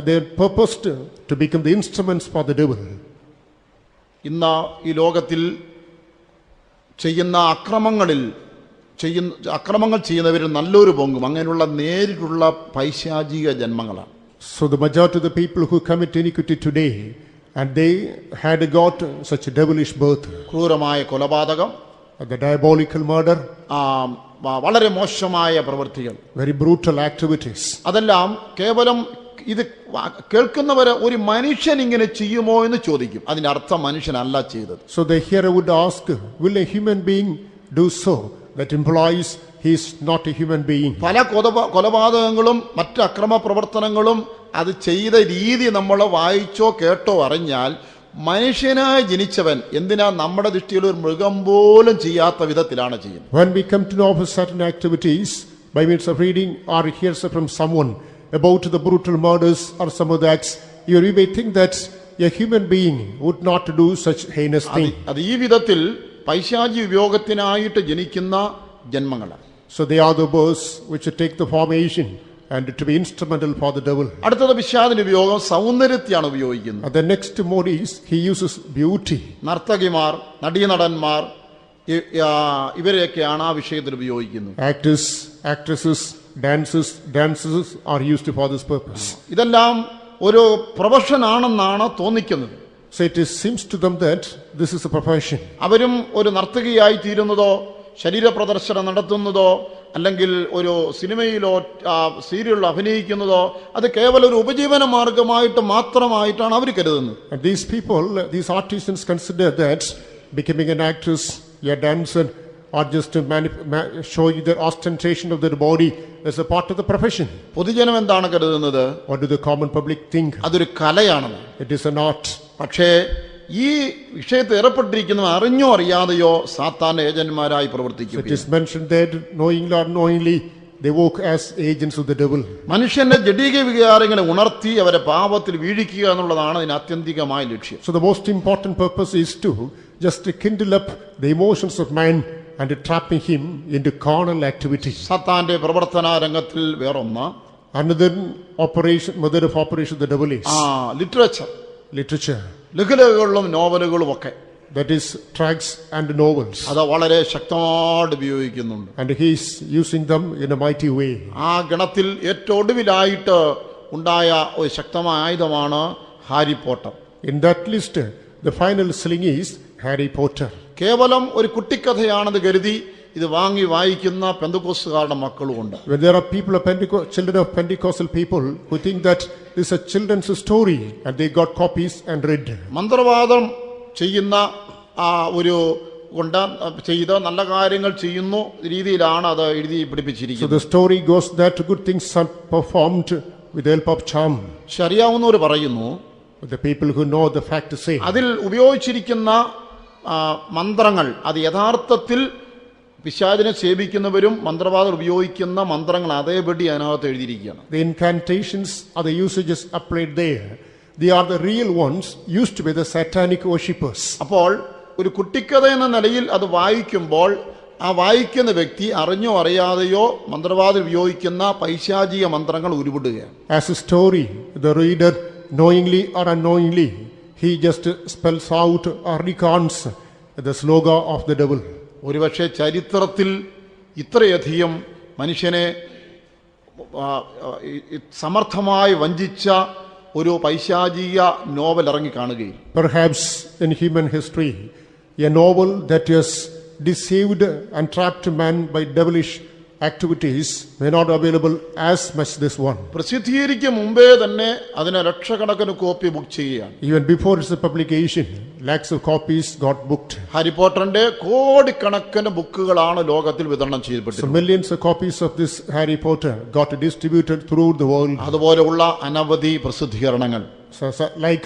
They are purposed to become the instruments for the devil. ഇന്ന് ഈ ലോകത്തിൽ ചെയ്യുന്ന അക്രമങ്ങൾ ചെയ്യുന്നവരിൽ നല്ലൊരു പങ്കും അങ്ങനെയുള്ള നേരിട്ടുള്ള പൈശാചിക ജന്മങ്ങളാണ്. So the majority of the people who commit iniquity today, and they had got such a devilish birth, ക്രൂരമായ കൊലപാതകം, the diabolical murder, വളരെ മോശമായ പ്രവൃത്തികൾ, very brutal activities. അതെല്ലാം കേവലം ഇത് കേൾക്കുന്നവര് ഒരു മനുഷ്യൻ ഇങ്ങനെ ചെയ്യുമോ എന്ന് ചോദിക്കും. അതിന്റെ അർത്ഥം മനുഷ്യനല്ല ചെയ്തത്. So the hearer would ask, will a human being do so? That implies he is not a human being. പല കൊലപാതകങ്ങളും മറ്റ് അക്രമ പ്രവർത്തനങ്ങളും അത് ചെയ്ത രീതി നമ്മൾ വായിച്ചോ കേട്ടോ അറിഞ്ഞാൽ മനുഷ്യനായി ജനിച്ചവൻ എന്തിനാ നമ്മുടെ ദൃഷ്ടിയിൽ ഒരു മൃഗം പോലും ചെയ്യാത്ത വിധത്തിലാണ് ചെയ്യുന്നത്. When we come to know of certain activities by means of reading or hear from someone about the brutal murders or some of the acts, you may think that a human being would not do such heinous thing. അത് ഈ വിധത്തിൽ പൈശാചി ഉപയോഗത്തിനായിട്ട് ജനിക്കുന്ന ജന്മങ്ങളാണ്. So they are the births which take the formation and to be instrumental for the devil. അടുത്തത് പിശാചിന്റെ ഉപയോഗം സൗന്ദര്യത്തെയാണ് ഉപയോഗിക്കുന്നത്. And the next mode is he uses beauty. നർത്തകിമാർ, നടീനടന്മാർ ഇവരെയൊക്കെയാണ് ആ വിഷയത്തിൽ ഉപയോഗിക്കുന്നത്. Actors, actresses, dancers are used for this purpose. ഇതെല്ലാം ഒരു profession ആണെന്നാണ് തോന്നിക്കുന്നത്. So it seems to them that this is a profession. അവരും ഒരു നർത്തകിയായി തീരുന്നതോ ശരീര പ്രദർശനം നടത്തുന്നതോ അല്ലെങ്കിൽ ഒരു സിനിമയിലോ സീരിയലിലോ അഭിനയിക്കുന്നതോ അത് കേവലം ഒരു ഉപജീവന മാർഗമായിട്ട് മാത്രമായിട്ടാണ് അവർ കരുതുന്നത്. And these people, these artisans consider that becoming an actress, a dancer, or just showing their ostentation of their body as a part of the profession. പൊതുജനം എന്താണ് കരുതുന്നത്? What do the common public think? അതൊരു കലയാണെന്ന്. It is an art. പക്ഷേ ഈ വിഷയത്തിൽ ഏർപ്പെട്ടിരിക്കുന്ന അറിഞ്ഞോ അറിയാതെയോ സാത്താന്റെ ഏജന്റുമാരായി പ്രവർത്തിക്കും. It is mentioned that knowingly or unknowingly they work as agents of the devil. മനുഷ്യന്റെ ജഡിക വികാരങ്ങളെ ഉണർത്തി അവരെ പാപത്തിൽ വീഴിക്കുക എന്നുള്ളതാണ് ഇതിന് ആത്യന്തികമായ ലക്ഷ്യം. So the most important purpose is to just kindle up the emotions of man and trapping him into carnal activity. സാത്താന്റെ പ്രവർത്തന രംഗത്തിൽ വേറൊന്ന് Another mother of operation of the devil is literature. ലഘുലേഖകളും നോവലുകളും ഒക്കെ, that is tracts and novels, അത് വളരെ ശക്തമായിട്ട് ഉപയോഗിക്കുന്നുണ്ട്. and he is using them in a mighty way. ആ ഗണത്തിൽ ഏറ്റവും ഒടുവിലായിട്ട് ഉണ്ടായ ഒരു ശക്തമായ ആയുധമാണ് Harry Potter. In that list, the final sling is Harry Potter. കേവലം ഒരു കുട്ടിക്കഥയാണെന്ന് കരുതി ഇത് വാങ്ങി വായിക്കുന്ന പെന്തക്കോസ്തുകാരുടെ മക്കളുമുണ്ട്. When there are people of children of Pentecostal people who think that this is a children's story and they got copies and read. മന്ത്രവാദം ചെയ്യുന്ന ഒരു ചെയ്ത് നല്ല കാര്യങ്ങൾ ചെയ്യുന്നു രീതിയിലാണ് അത് എഴുതി പിടിപ്പിച്ചിരിക്കുന്നത്. So the story goes that good things are performed with the help of charm. ശരിയാവുന്നവർ പറയുന്നു, the people who know the fact say, അതിൽ ഉപയോഗിച്ചിരിക്കുന്ന മന്ത്രങ്ങൾ അത് യഥാർത്ഥത്തിൽ പിശാചിനെ സേവിക്കുന്നവരും മന്ത്രവാദം ഉപയോഗിക്കുന്ന മന്ത്രങ്ങൾ അതേപടി അതിനകത്ത് എഴുതിയിരിക്കുകയാണ്. The incantations or the usages applied there, they are the real ones used by the satanic worshippers. അപ്പോൾ ഒരു കുട്ടിക്കഥ എന്ന നിലയിൽ അത് വായിക്കുമ്പോൾ ആ വായിക്കുന്ന വ്യക്തി അറിഞ്ഞോ അറിയാതെയോ മന്ത്രവാദം ഉപയോഗിക്കുന്ന പൈശാചിക മന്ത്രങ്ങൾ ഉരുവിടുകയാണ്. As a story, the reader knowingly or unknowingly he just spells out or recounts the slogan of the devil. ഒരുപക്ഷെ ചരിത്രത്തിൽ ഇത്രയധികം മനുഷ്യനെ സമർത്ഥമായി വഞ്ചിച്ച ഒരു പൈശാചിക നോവൽ ഇറങ്ങി കാണുകയും, perhaps in human history a novel that has deceived and trapped man by devilish activities may not available as much this one. പ്രസിദ്ധീകരിക്കും മുമ്പേ തന്നെ അതിനെ ലക്ഷക്കണക്കിന് കോപ്പി ബുക്ക് ചെയ്യുകയാണ്. Even before its publication, lakhs of copies got booked. Harry പോട്ടറിന്റെ കോടിക്കണക്കിന് ബുക്കുകളാണ് ലോകത്തിൽ വിതരണം So ചെയ്യപ്പെട്ടത്. millions of copies of this Harry Potter got distributed throughout the world. അതുപോലെയുള്ള അനവധി പ്രസിദ്ധീകരണങ്ങൾ, So like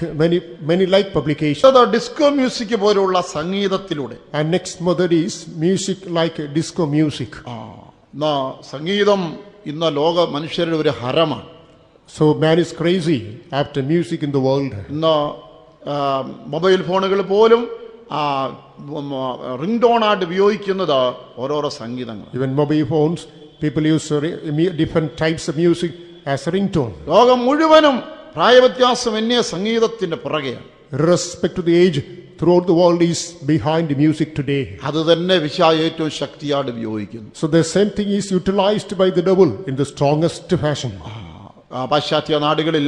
many like publications. Disco music പോലുള്ള സംഗീതത്തിലൂടെ, And next method is music like disco music. സംഗീതം ഇന്ന് ലോക മനുഷ്യരുടെ ഒരു ഹരമാണ്. So man is crazy after music in the world. ഇന്ന് മൊബൈൽ ഫോണുകൾ പോലും റിംഗ് ടോണായിട്ട് ഉപയോഗിക്കുന്നത് ഓരോരോ സംഗീതങ്ങൾ. Even mobile phones, people use different types of music as a ringtone. ലോകം മുഴുവനും പ്രായവ്യത്യാസമന്യേ സംഗീതത്തിന്റെ പുറകെയാണ്. Irrespective of the age, throughout the world is behind music today. അത് തന്നെ പിശാച് ഏറ്റവും ശക്തിയായിട്ട് ഉപയോഗിക്കുന്നു. So the same thing is utilized by the devil in the strongest fashion. പാശ്ചാത്യ നാടുകളിൽ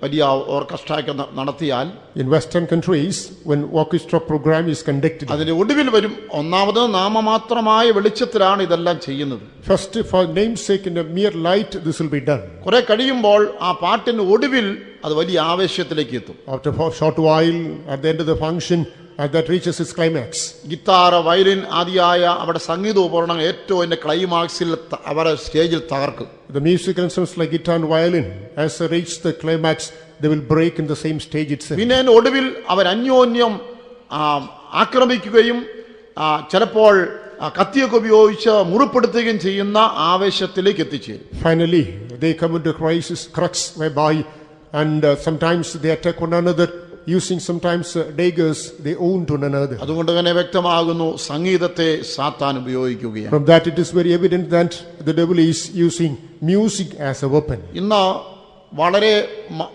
വലിയ ഓർക്കസ്ട്രയൊക്കെ നടത്തിയാൽ, In Western countries, when orchestra program is conducted, അതിന്റെ ഒടുവിൽ വരും, ഒന്നാമത് നാമമാത്രമായ വെളിച്ചത്തിലാണ് ഇതെല്ലാം ചെയ്യുന്നത്. first for namesake in a mere light this will be done. കുറെ കഴിയുമ്പോൾ ആ പാട്ടിന്റെ ഒടുവിൽ അത് വലിയ ആവേശത്തിലേക്ക് എത്തും. After a short while, at the end of the function, that reaches its climax. Guitar, violin ആദിയായ അവിടെ സംഗീത ഉപകരണങ്ങൾ ഏറ്റവും അതിന്റെ ക്ലൈമാക്സിൽ അവരെ സ്റ്റേജിൽ തകർക്കും. The musical instruments like guitar and violin, as they reach the climax, they will break in the same stage itself. പിന്നെ അതിന്റെ ഒടുവിൽ അവർ അന്യോന്യം ആക്രമിക്കുകയും ചിലപ്പോൾ കത്തിയൊക്കെ ഉപയോഗിച്ച് മുറിപ്പെടുത്തുകയും ചെയ്യുന്ന ആവേശത്തിലേക്ക് എത്തിച്ചേരും. Finally, they come into crux whereby, and sometimes they attack one another, using sometimes daggers they own to one another. അതുകൊണ്ട് തന്നെ വ്യക്തമാകുന്നു സംഗീതത്തെ സാത്താൻ ഉപയോഗിക്കുകയാണ്. From that it is very evident that the devil is using music as a weapon. ഇന്ന് വളരെ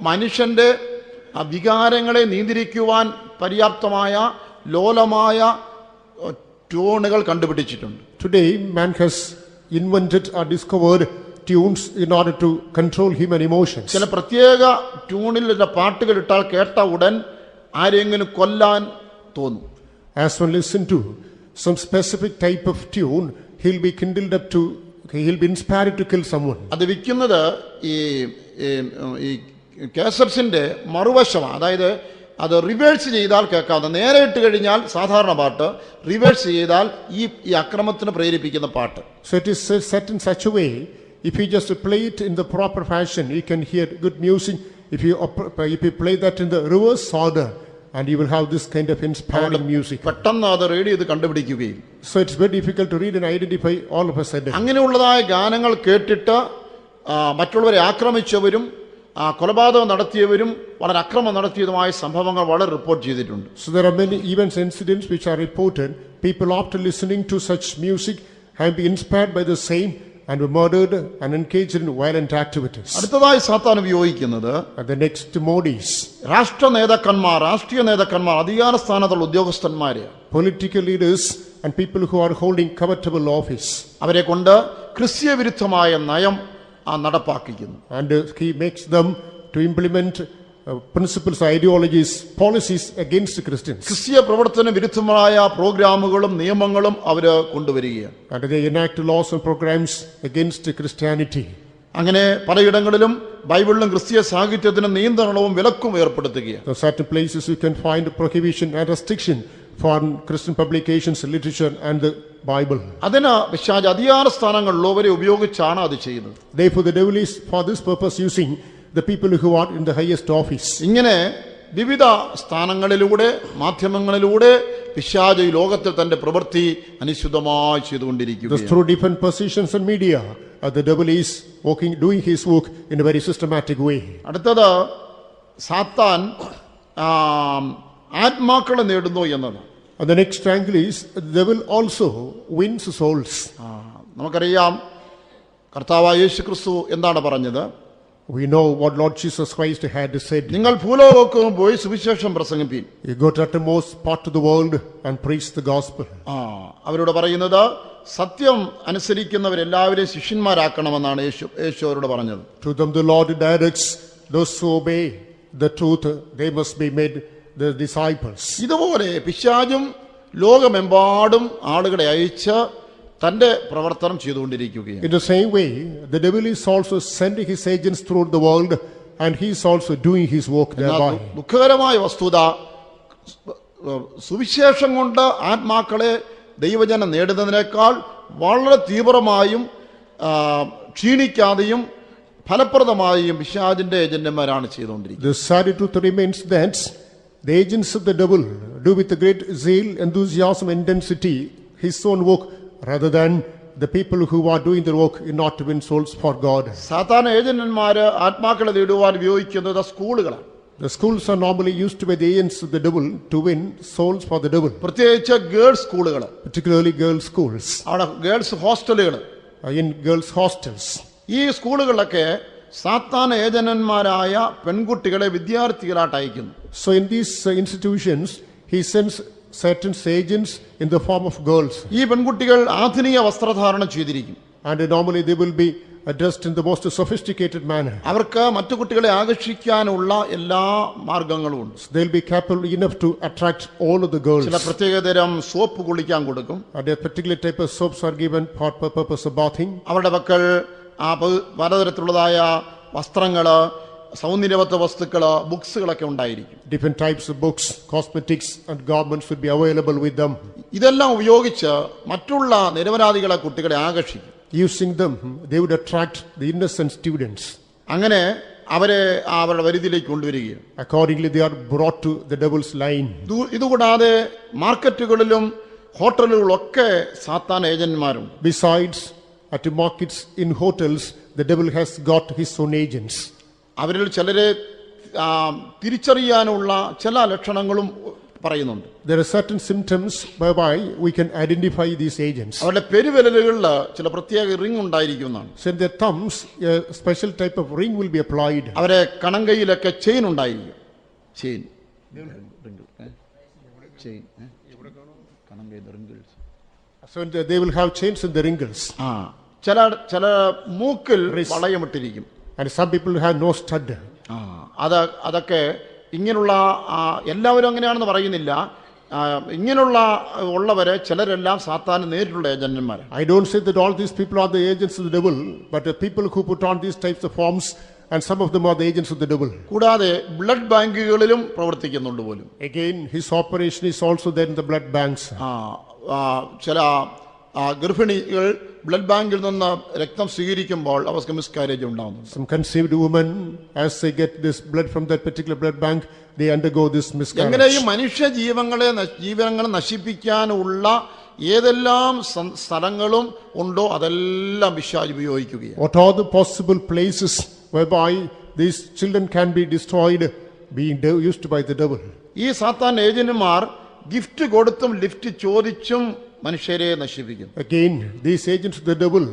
മനുഷ്യന്റെ വികാരങ്ങളെ നിയന്ത്രിക്കുവാൻ പര്യാപ്തമായ ലോലമായ ട്യൂണുകൾ കണ്ടുപിടിച്ചിട്ടുണ്ട്. Today man has invented or discovered tunes in order to control human emotions. ചില പ്രത്യേക ട്യൂണിൽ പാട്ടുകൾ ഇട്ടാൽ കേട്ട ഉടൻ ആരെങ്കിലും കൊല്ലാൻ തോന്നും. As one listen to some specific type of tune, he'll be inspired to kill someone. അത് വിൽക്കുന്നത് ഈ കാസറ്റ്സിന്റെ മറുവശമാണ്. അതായത് അത് റിവേഴ്സ് ചെയ്താൽ കേൾക്കാവുന്ന, നേരെ ഇട്ട് കഴിഞ്ഞാൽ സാധാരണ പാട്ട്, റിവേഴ്സ് ചെയ്താൽ ഈ അക്രമത്തിന് പ്രേരിപ്പിക്കുന്ന പാട്ട്. So it is set in such a way, if you just play it in the proper fashion, you can hear good music. If you play that in the reverse order, and you will have this kind of inspiring music. പെട്ടെന്ന് അത് read ചെയ്ത് കണ്ടുപിടിക്കുകയും, So it's very difficult to read and identify all of a sudden. അങ്ങനെയുള്ളതായ ഗാനങ്ങൾ കേട്ടിട്ട് മറ്റുള്ളവരെ ആക്രമിച്ചവരും കൊലപാതകം നടത്തിയവരും വളരെ അക്രമം നടത്തിയതുമായ സംഭവങ്ങൾ വളരെ റിപ്പോർട്ട് ചെയ്തിട്ടുണ്ട്. So there are many events, incidents which are reported. People after listening to such music have been inspired by the same and were murdered and engaged in violent activities. അടുത്തതായി സാത്താൻ ഉപയോഗിക്കുന്നത് And the next mode is രാഷ്ട്രീയ നേതാക്കന്മാർ, അധികാര സ്ഥാനത്തുള്ള ഉദ്യോഗസ്ഥന്മാര്, political leaders and people who are holding covetable office. അവരെ കൊണ്ട് ക്രിസ്തീയ വിരുദ്ധമായ നയം നടപ്പാക്കിക്കുന്നു. And he makes them to implement principles, ideologies, policies against Christians. ക്രിസ്തീയ പ്രവർത്തന വിരുദ്ധമായ പ്രോഗ്രാമുകളും നിയമങ്ങളും അവര് കൊണ്ടുവരികയാണ്. And they enact laws and programs against Christianity. അങ്ങനെ പലയിടങ്ങളിലും ബൈബിളിലും ക്രിസ്തീയ സാഹിത്യത്തിന് നിയന്ത്രണവും വിലക്കും ഏർപ്പെടുത്തുകയാണ്. In certain places you can find prohibition and restriction for Christian publications, literature and the Bible. അതിന് പിശാച് അധികാര സ്ഥാനങ്ങളിലുള്ളവരെ ഉപയോഗിച്ചാണ് അത് ചെയ്യുന്നത്. Therefore the devil is for this purpose using the people who are in the highest office. ഇങ്ങനെ വിവിധ സ്ഥാനങ്ങളിലൂടെ, മാധ്യമങ്ങളിലൂടെ പിശാച് ഈ ലോകത്തിൽ തന്റെ പ്രവൃത്തി അനുശുദ്ധമായി ചെയ്തുകൊണ്ടിരിക്കുകയാണ്. Through different positions and media, the devil is doing his work in a very systematic way. അടുത്തത് സാത്താൻ ആത്മാക്കളെ നേടുന്നു എന്നതാണ്. And the next angle is the devil also wins souls. നമുക്കറിയാം കർത്താവായ യേശു ക്രിസ്തു എന്താണ് പറഞ്ഞത്? We know what Lord Jesus Christ had said. നിങ്ങൾ ഭൂലോകവും പോയി സുവിശേഷം പ്രസംഗിപ്പീൻ. You go to the uttermost part of the world and preach the gospel. അവരോട് പറയുന്നത് സത്യം അനുസരിക്കുന്നവരെല്ലാവരെയും ശിഷ്യന്മാരാക്കണമെന്നാണ് യേശു അവരോട് പറഞ്ഞത്. To them the Lord directs, those who obey the truth, they must be made the disciples. ഇതുപോലെ പിശാചും ലോകമെമ്പാടും ആളുകളെ അയച്ച് തന്റെ പ്രവർത്തനം ചെയ്തുകൊണ്ടിരിക്കുകയാണ്. In the same way, the devil is also sending his agents throughout the world, and he is also doing his work thereby. ദുഃഖകരമായ വസ്തുത, സുവിശേഷം കൊണ്ട് ആത്മാക്കളെ ദൈവജനം നേടുന്നതിനേക്കാൾ വളരെ തീവ്രമായും ക്ഷീണിക്കാതെയും ഫലപ്രദമായും പിശാചിന്റെ ഏജന്റുമാരാണ് ചെയ്തുകൊണ്ടിരിക്കുന്നത്. The sad truth remains that the agents of the devil do with a great zeal, enthusiasm, intensity his own work, rather than the people who are doing the work in order to win souls for God. സാത്താൻ ഏജന്റന്മാര് ആത്മാക്കളെ നേടുവാൻ ഉപയോഗിക്കുന്നത് സ്കൂളുകളാണ്. The schools are normally used by the agents of the devil to win souls for the devil. പ്രത്യേകിച്ച് girls സ്കൂളുകൾ, Particularly girls' schools, അവിടെ girls ഹോസ്റ്റലുകൾ, in girls' hostels. ഈ സ്കൂളുകളിലൊക്കെ സാത്താൻ ഏജന്റന്മാരായ പെൺകുട്ടികളെ വിദ്യാർത്ഥികളായിട്ട് അയക്കുന്നു. So in these institutions, he sends certain agents in the form of girls. ഈ പെൺകുട്ടികൾ ആധുനിക വസ്ത്രധാരണം ചെയ്തിരിക്കും. And normally they will be dressed in the most sophisticated manner. അവർക്ക് മറ്റു കുട്ടികളെ ആകർഷിക്കാനുള്ള എല്ലാ മാർഗങ്ങളും ഉണ്ട്. So they'll be capable enough to attract all of the girls. ചില പ്രത്യേകതരം സോപ്പ് കുളിക്കാൻ കൊടുക്കും. And a particular type of soaps are given for purpose of bathing. അവരുടെ പക്കൽ പലതരത്തിലുള്ളതായ വസ്ത്രങ്ങള്, സൗന്ദര്യവത്ത വസ്തുക്കള്, ബുക്സുകളൊക്കെ ഉണ്ടായിരിക്കും. Different types of books, cosmetics and garments will be available with them. ഇതെല്ലാം ഉപയോഗിച്ച് മറ്റുള്ള നിരപരാധികളെ കുട്ടികളെ ആകർഷിക്കും. Using them, they would attract the innocent students. അങ്ങനെ അവരെ അവരുടെ വരുതിയിലേക്ക് കൊണ്ടുവരികയും Accordingly, they are brought to the devil's line. ഇതുകൂടാതെ മാർക്കറ്റുകളിലും ഹോട്ടലുകളിലൊക്കെ സാത്താൻ ഏജന്റുമാരുണ്ട്. Besides, at markets, in hotels, the devil has got his own agents. അവരിൽ ചിലരെ തിരിച്ചറിയാനുള്ള ചില ലക്ഷണങ്ങളും പറയുന്നുണ്ട്. There are certain symptoms whereby we can identify these agents. അവരുടെ പെരുവിരലുകളിൽ ചില പ്രത്യേക റിംഗ് ഉണ്ടായിരിക്കുന്നതാണ്. So in their thumbs, a special type of ring will be applied. അവരെ കണങ്കയിലൊക്കെ ചെയിൻ ഉണ്ടായിരിക്കും. Chain So they will have chains in the wrinkles. ചില മൂക്കിൽ വളയമിട്ടിരിക്കും. And some people have no stud. അതൊക്കെ ഇങ്ങനെയുള്ള എല്ലാവരും അങ്ങനെയാണെന്ന് പറയുന്നില്ല. ഇങ്ങനെയുള്ള ഉള്ളവരെ ചിലരെല്ലാം സാത്താന് നേരിട്ടുള്ള ഏജന്റുമാരാണ്. I don't say that all these people are the agents of the devil, but the people who put on these types of forms, and some of them are the agents of the devil. കൂടാതെ blood ബാങ്കുകളിലും പ്രവർത്തിക്കുന്നുണ്ട് പോലും. Again, his operation is also there in the blood banks. ചില ഗർഭിണികൾ blood ബാങ്കിൽ നിന്ന് രക്തം സ്വീകരിക്കുമ്പോൾ അവർക്ക് മിസ്കാരേജ് ഉണ്ടാവുന്നു. Some conceived women, as they get this blood from that particular blood bank, they undergo this miscarriage. എങ്ങനെ ഈ മനുഷ്യ ജീവനങ്ങളെ നശിപ്പിക്കാനുള്ള ഏതെല്ലാം സ്ഥലങ്ങളും ഉണ്ടോ അതെല്ലാം പിശാച് ഉപയോഗിക്കുകയാണ്. What are the possible places whereby these children can be destroyed, being used by the devil? ഈ സാത്താൻ ഏജന്റുമാർ ഗിഫ്റ്റ് കൊടുത്തും ലിഫ്റ്റ് ചോദിച്ചും മനുഷ്യരെ നശിപ്പിക്കുന്നു. Again, these agents of the devil,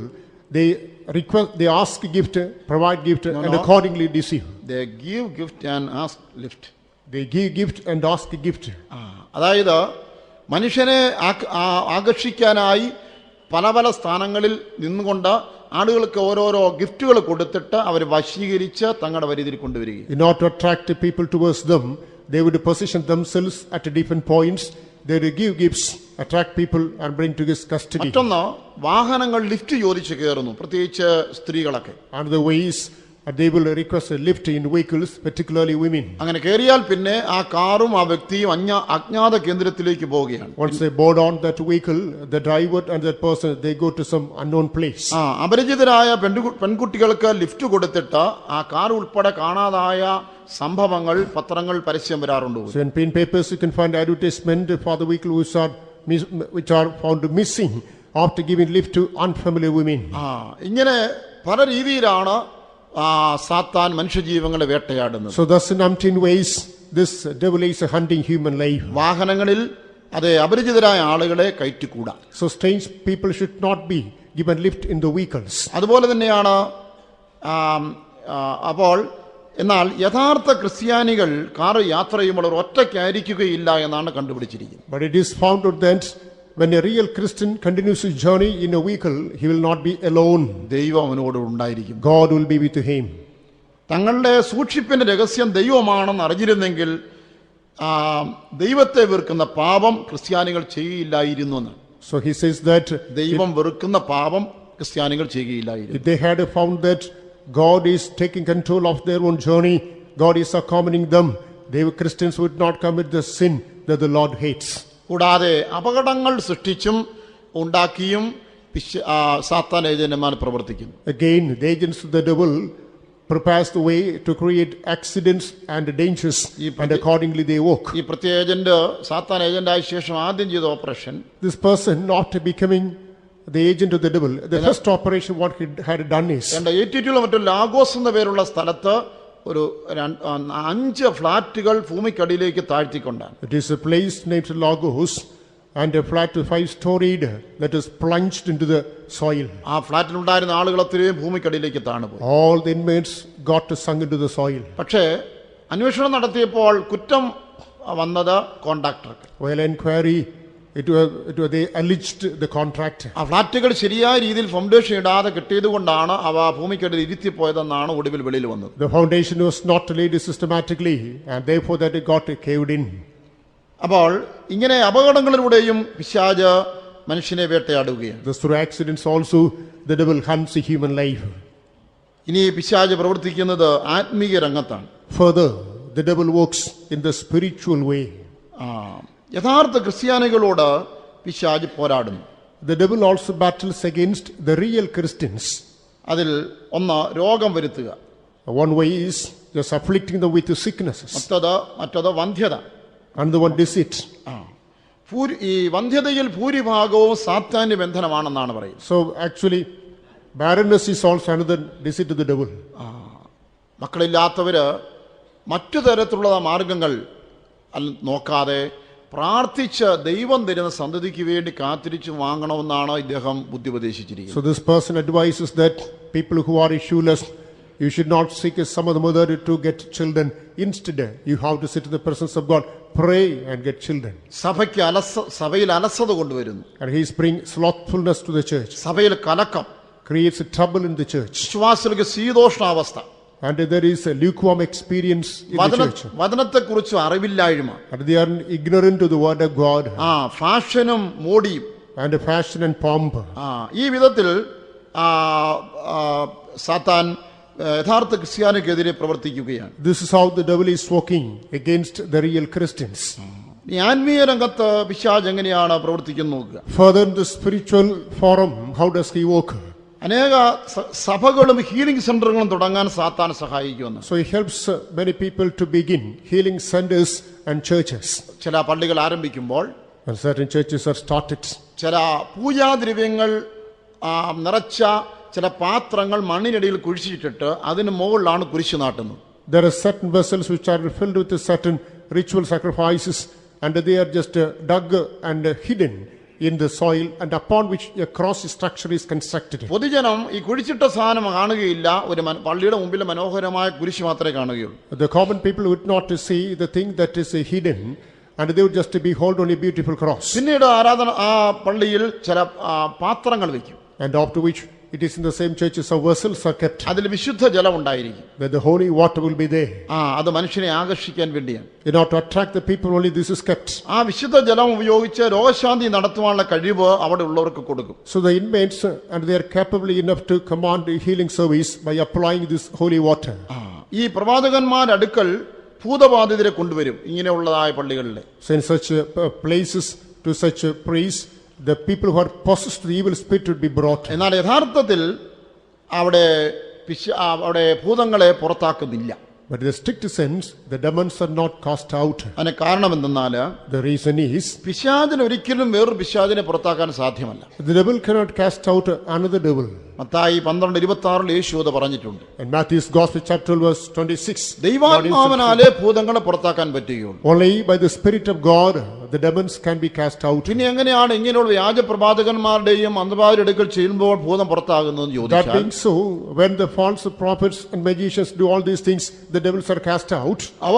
they ask gift, provide gift, and accordingly deceive. They give gift and ask lift. They give gift and ask gift. അതായത് മനുഷ്യനെ ആകർഷിക്കാനായി പല പല സ്ഥാനങ്ങളിൽ നിന്നുകൊണ്ട് ആളുകൾക്ക് ഓരോരോ ഗിഫ്റ്റുകൾ കൊടുത്തിട്ട് അവർ വശീകരിച്ച് തങ്ങളുടെ വരുതിയിൽ കൊണ്ടുവരികയും In order to attract the people towards them, they would position themselves at different points. They would give gifts, attract people and bring to his custody. മറ്റൊന്ന് വാഹനങ്ങൾ ലിഫ്റ്റ് ചോദിച്ച് കയറുന്നു, പ്രത്യേകിച്ച് സ്ത്രീകളൊക്കെ. Another ways, they will request a lift in vehicles, particularly women. അങ്ങനെ കയറിയാൽ പിന്നെ ആ കാറും ആ വ്യക്തിയും അജ്ഞാത കേന്ദ്രത്തിലേക്ക് പോവുകയാണ്. Once they board on that vehicle, the driver and that person, they go to some unknown place. അപരിചിതരായ പെൺകുട്ടികൾക്ക് ലിഫ്റ്റ് കൊടുത്തിട്ട് ആ കാർ ഉൾപ്പെടെ കാണാതായ സംഭവങ്ങൾ പത്രങ്ങൾ പരസ്യം വരാറുണ്ട്. So in papers you can find advertisement for the vehicle which are found missing after giving lift to unfamiliar women. ഇങ്ങനെ പല രീതിയിലാണ് സാത്താൻ മനുഷ്യജീവങ്ങളെ വേട്ടയാടുന്നത്. So thus in umpteen ways this devil is hunting human life. വാഹനങ്ങളിൽ അപരിചിതരായ ആളുകളെ കയറ്റിക്കൂടാ. So strange people should not be given lift in the vehicles. അതുപോലെ തന്നെയാണ് അപ്പോൾ എന്നാൽ യഥാർത്ഥ ക്രിസ്ത്യാനികൾ കാർ യാത്ര ചെയ്യുമ്പോൾ ഒറ്റയ്ക്കായിരിക്കുകയില്ല എന്നാണ് കണ്ടുപിടിച്ചിരിക്കുന്നത്. But it is found out that when a real Christian continues his journey in a vehicle, he will not be alone. ദൈവം അവനോട് ഉണ്ടായിരിക്കും. God will be with him. തങ്ങളുടെ സൂക്ഷിപ്പിന്റെ രഹസ്യം ദൈവമാണെന്ന് അറിഞ്ഞിരുന്നെങ്കിൽ ദൈവത്തെ വെറുക്കുന്ന പാപം ക്രിസ്ത്യാനികൾ ചെയ്യില്ലായിരുന്നു എന്ന്. So he says that ദൈവം വെറുക്കുന്ന പാപം ക്രിസ്ത്യാനികൾ ചെയ്യുകയില്ലായിരുന്നു. if they had found that God is taking control of their own journey, God is accompanying them, Christians would not commit the sin that the Lord hates. കൂടാതെ അപകടങ്ങൾ സൃഷ്ടിച്ചും ഉണ്ടാക്കിയും സാത്താൻ ഏജന്റുമാർ പ്രവർത്തിക്കുന്നു. Again, the agents of the devil prepares the way to create accidents and dangers, and accordingly they work. ഈ പ്രത്യേക agent സാത്താൻ ഏജന്റായ ശേഷം ആദ്യം ചെയ്ത operation, this person after becoming the agent of the devil, the first operation what he had done is, 82 മറ്റു Lagos എന്ന പേരുള്ള സ്ഥലത്ത് ഒരു 5 ഫ്ലാറ്റുകൾ ഭൂമിക്കടിയിലേക്ക് താഴ്ത്തിക്കൊണ്ടാണ്. It is a place named Lagos, and a flat 5-storied that is plunged into the soil. ആ ഫ്ലാറ്റിലുണ്ടായിരുന്ന ആളുകൾ അത്രയും ഭൂമിക്കടിയിലേക്ക് താണുപോയി. All the inmates got sunk into the soil. പക്ഷേ അന്വേഷണം നടത്തിയപ്പോൾ കുറ്റം വന്നത് കോൺട്രാക്ടർക്ക്. While inquiry, they alleged the contractor. ആ ഫ്ലാറ്റുകൾ ശരിയായ രീതിയിൽ ഫൗണ്ടേഷൻ ഇടാതെ കിട്ടിയത് കൊണ്ടാണ് അവ ഭൂമിക്കടിയിൽ ഇരുത്തിപ്പോയതെന്നാണ് ഒടുവിൽ വെളിയിൽ വന്നത്. The foundation was not laid systematically, and therefore that it got caved in. അപ്പോൾ ഇങ്ങനെ അപകടങ്ങളിലൂടെയും പിശാച് മനുഷ്യനെ വേട്ടയാടുകയാണ്. Thus through accidents also the devil hunts a human life. ഇനി പിശാച് പ്രവർത്തിക്കുന്നത് ആത്മീയ രംഗത്താണ്. Further, the devil works in the spiritual way. യഥാർത്ഥ ക്രിസ്ത്യാനികളോട് പിശാച് പോരാടുന്നു. The devil also battles against the real Christians. അതിൽ ഒന്ന് രോഗം വരുത്തുക, One way is just afflicting them with sicknesses. മറ്റത് വന്ധ്യത. Another one, deceit. ഈ വന്ധ്യതയിൽ ഭൂരിഭാഗവും സാത്താന്റെ ബന്ധനമാണെന്നാണ് പറയുന്നത്. So actually, barrenness is also another deceit to the devil. മക്കളില്ലാത്തവര് മറ്റു തരത്തിലുള്ള മാർഗങ്ങൾ നോക്കാതെ പ്രാർത്ഥിച്ച് ദൈവം തരുന്ന സന്തതിക്ക് വേണ്ടി കാത്തിരിച്ച് വാങ്ങണമെന്നാണ് ഇദ്ദേഹം ബുദ്ധി ഉപദേശിച്ചിരിക്കുന്നത്. So this person advises that people who are issueless, you should not seek some other mother to get children. Instead, you have to sit in the presence of God, pray and get children. സഭയിൽ അലസത കൊണ്ടുവരുന്നു. And he is bringing slothfulness to the church. സഭയിൽ കലക്കം, creates a trouble in the church. വിശ്വാസികൾക്ക് ശീതോഷ്ണാവസ്ഥ. And there is a lukewarm experience in the church. വചനത്തെക്കുറിച്ച് അറിവില്ലായ്മ. And they are ignorant to the word of God. ഫാഷനും മോടിയും. And fashion and pomp. ഈ വിധത്തിൽ സാത്താൻ യഥാർത്ഥ ക്രിസ്ത്യാനിക്കെതിരെ പ്രവർത്തിക്കുകയാണ്. This is how the devil is working against the real Christians. ഈ ആത്മീയ രംഗത്ത് പിശാച് എങ്ങനെയാണ് പ്രവർത്തിക്കുന്നത് നോക്കുക. Further in the spiritual forum, how does he work? അനേക സഭകളും ഹീലിംഗ് സെന്ററുകളും തുടങ്ങാൻ സാത്താൻ സഹായിക്കുമെന്ന്. So he helps many people to begin healing centers and churches. ചില പള്ളികൾ ആരംഭിക്കുമ്പോൾ, And certain churches are started. ചില പൂജാദ്രവ്യങ്ങൾ നിറച്ച ചില പാത്രങ്ങൾ മണ്ണിനടിയിൽ കുഴിച്ചിട്ടിട്ട് അതിന് മുകളിലാണ് കുരിശ് നാട്ടുന്നത്. There are certain vessels which are filled with certain ritual sacrifices, and they are just dug and hidden in the soil, and upon which a cross structure is constructed. പൊതുജനം ഈ കുഴിച്ചിട്ട സാധനം കാണുകയില്ല, ഒരു പള്ളിയുടെ മുമ്പിൽ മനോഹരമായ കുരിശ് മാത്രമേ കാണുകയുള്ളൂ. The common people would not see the thing that is hidden, and they would just behold only a beautiful cross. പിന്നീട് പള്ളിയിൽ ചില പാത്രങ്ങൾ വെക്കും. And after which it is in the same churches of vessels are kept. അതിൽ വിശുദ്ധ ജലം ഉണ്ടായിരിക്കും. That the holy water will be there. അത് മനുഷ്യനെ ആകർഷിക്കാൻ വേണ്ടിയാണ്. In order to attract the people, only this is kept. ആ വിശുദ്ധ ജലം ഉപയോഗിച്ച് രോഗശാന്തി നടത്തുവാനുള്ള കഴിവ് അവിടെ ഉള്ളവർക്ക് കൊടുക്കും. So the inmates, and they are capable enough to command a healing service by applying this holy water. ഈ പ്രവാചകന്മാരുടെ അടുക്കൽ ഭൂതബാധിതരെ കൊണ്ടുവരും ഇങ്ങനെയുള്ളതായ പള്ളികളിൽ. So in such places, to such a priest, the people who are possessed with the evil spirit would be brought. എന്നാൽ യഥാർത്ഥത്തിൽ അവിടെ ഭൂതങ്ങളെ പുറത്താക്കുന്നില്ല. But in the strict sense, the demons are not cast out. അതിന് കാരണം എന്തെന്നാൽ The reason is, പിശാചിന് ഒരിക്കലും വേറൊരു പിശാചിനെ പുറത്താക്കാൻ സാധ്യമല്ല. the devil cannot cast out another devil. Mathai 12:26 യേശു അത് പറഞ്ഞിട്ടുണ്ട്. And Matthew's Gospel chapter verse 26. ദൈവാത്മാവിനാലേ ഭൂതങ്ങളെ പുറത്താക്കാൻ പറ്റുകയുള്ളൂ. Only by the Spirit of God the demons can be cast out. പിന്നെ എങ്ങനെയാണ് ഇങ്ങനെയുള്ള വ്യാജ പ്രവാചകന്മാരുടെയും അന്ധകാരുടെ അടുക്കൽ ചെയ്യുമ്പോൾ ഭൂതം പുറത്താകുന്നതെന്ന് That ചോദിച്ചാൽ, being so, when the false prophets and magicians do all these things, the devils are cast out. അവ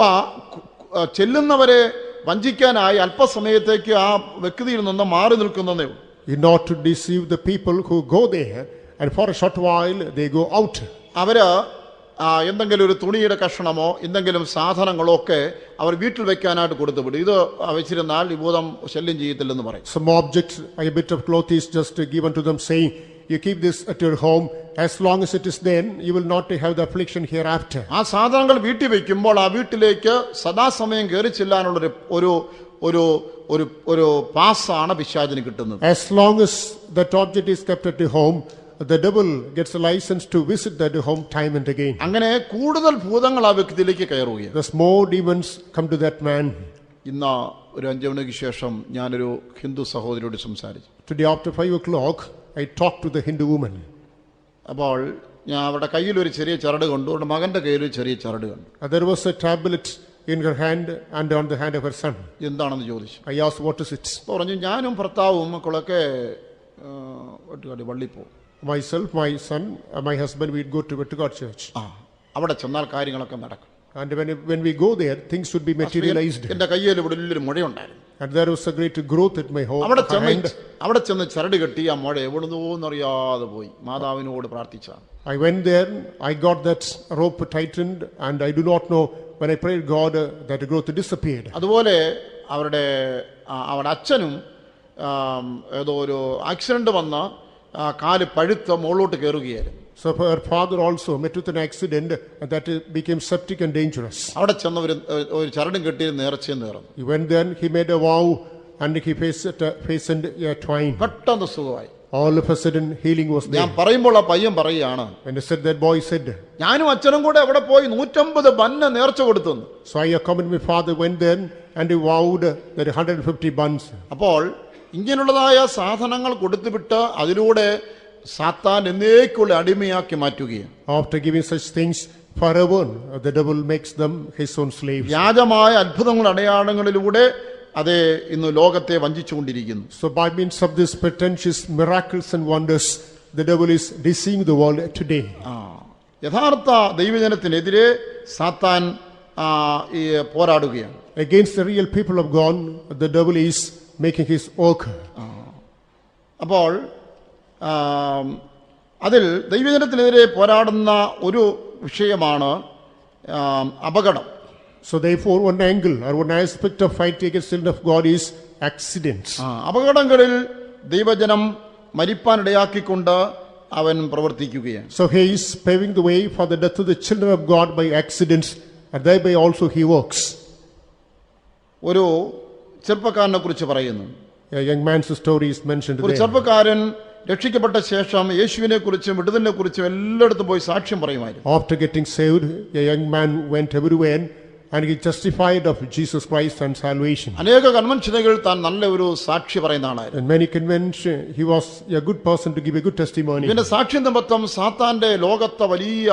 ചെല്ലുന്നവരെ വഞ്ചിക്കാനായി അല്പസമയത്തേക്ക് ആ വ്യക്തിയിൽ നിന്ന് മാറി നിൽക്കുന്നതേ ഉള്ളൂ. In order to deceive the people who go there, and for a short while they go out. അവര് എന്തെങ്കിലും ഒരു തുണിയുടെ കഷണമോ എന്തെങ്കിലും സാധനങ്ങളോ ഒക്കെ അവർ വീട്ടിൽ വെക്കാനായിട്ട് കൊടുത്തുവിടും. ഇത് വെച്ചിരുന്നാൽ ഈ ഭൂതം ശല്യം ചെയ്യത്തില്ലെന്ന് പറയും. Some object, a bit of cloth is just given to them, saying, you keep this at your home, as long as it is then, you will not have the affliction hereafter. ആ സാധനങ്ങൾ വീട്ടിൽ വെക്കുമ്പോൾ ആ വീട്ടിലേക്ക് സദാസമയം കയറി ചെല്ലാനുള്ള ഒരു പാസ്സാണ് പിശാചിന് കിട്ടുന്നത്. As long as that object is kept at the home, the devil gets a license to visit that home time and again. അങ്ങനെ കൂടുതൽ ഭൂതങ്ങൾ ആ വ്യക്തിയിലേക്ക് കയറുകയാണ്. Thus more demons come to that man. ഇന്ന് ഒരു 5 മണിക്ക് ശേഷം ഞാനൊരു ഹിന്ദു സഹോദരിയോട് സംസാരിച്ചു. Today after 5 o'clock, I talked to the Hindu woman. അപ്പോൾ ഞാൻ അവരുടെ കയ്യിൽ ഒരു ചെറിയ ചരട് കണ്ടു, അവരുടെ മകന്റെ കയ്യിൽ ഒരു ചെറിയ ചരട് കണ്ടു. There was a tablet in her hand and on the hand of her son. എന്താണെന്ന് ചോദിച്ചു. I asked, what is it? പറഞ്ഞു, ഞാനും ഭർത്താവും മക്കളൊക്കെ വള്ളി പോകും. Myself, my son, my husband, we'd go to Vettugad church. അവിടെ ചെന്നാൽ കാര്യങ്ങളൊക്കെ നടക്കും. And when we go there, things should be materialized. എൻ്റെ കയ്യിൽ ഇവിടെ വലിയൊരു മുഴയുണ്ടായിരുന്നു. And there was a great growth at my hand. അവിടെ ചെന്ന് ചരട് കെട്ടി ആ മുഴ എവിടുന്നോന്നറിയാതെ പോയി മാതാവിനോട് പ്രാർത്ഥിച്ചാണ്. I went there, I got that rope tightened, and I do not know, when I prayed God, that growth disappeared. അതുപോലെ അവരുടെ അച്ഛനും ഏതോ ഒരു ആക്സിഡന്റ് വന്ന് കാല് പഴുത്ത് മുകളിലോട്ട് കയറുകയായിരുന്നു. So her father also met with an accident that became septic and dangerous. അവിടെ ചെന്ന് ഒരു ചരടും കെട്ടി നേർച്ചയും നേർന്നു. He went then, he made a vow, and he fastened a twine. പെട്ടെന്ന് സുഖമായി. All of a sudden healing was there. ഞാൻ പറയുമ്പോൾ ആ പയ്യൻ പറയുകയാണ്, When I said that, boy said, ഞാനും അച്ഛനും കൂടെ അവിടെ പോയി 150 ബന്ന നേർച്ച കൊടുത്തു. so I accompanied my father, went there and he vowed that 150 buns. അപ്പോൾ ഇങ്ങനെയുള്ളതായ സാധനങ്ങൾ കൊടുത്തുവിട്ട് അതിലൂടെ സാത്താൻ എന്നേക്കുള്ള അടിമയാക്കി മാറ്റുകയാണ്. After giving such things, forever the devil makes them his own slaves. വ്യാജമായ അത്ഭുതങ്ങൾ അടയാളങ്ങളിലൂടെ അത് ഇന്ന് ലോകത്തെ വഞ്ചിച്ചുകൊണ്ടിരിക്കുന്നു. So by means of these pretentious miracles and wonders, the devil is deceiving the world today. യഥാർത്ഥ ദൈവജനത്തിനെതിരെ സാത്താൻ പോരാടുകയാണ്. Against the real people of God, the devil is making his work. അപ്പോൾ അതിൽ ദൈവജനത്തിനെതിരെ പോരാടുന്ന ഒരു വിഷയമാണ് അപകടം. So therefore one angle or one aspect of fighting against the children of God is accidents. അപകടങ്ങളിൽ ദൈവജനം മരിപ്പാനിടയാക്കിക്കൊണ്ട് അവൻ പ്രവർത്തിക്കുകയാണ്. So he is paving the way for the death of the children of God by accidents, and thereby also he works. ഒരു ചെറുപ്പക്കാരനെ കുറിച്ച് പറയുന്നു. A young man's story is mentioned ഒരു there. ചെറുപ്പക്കാരൻ രക്ഷിക്കപ്പെട്ട ശേഷം യേശുവിനെ കുറിച്ചും വിടുതലിനെ കുറിച്ചും എല്ലായിടത്തും പോയി സാക്ഷ്യം പറയുമായിരുന്നു. After getting saved, a young man went everywhere and he testified of Jesus Christ and salvation. അനേക കൺവെൻഷനുകൾ താൻ നല്ല ഒരു സാക്ഷി പറയുന്ന ആളായിരുന്നു. In many conventions, he was a good person to give a good testimony. ഇതിന്റെ സാക്ഷ്യം നിമിത്തം സാത്താന്റെ ലോകത്തെ വലിയ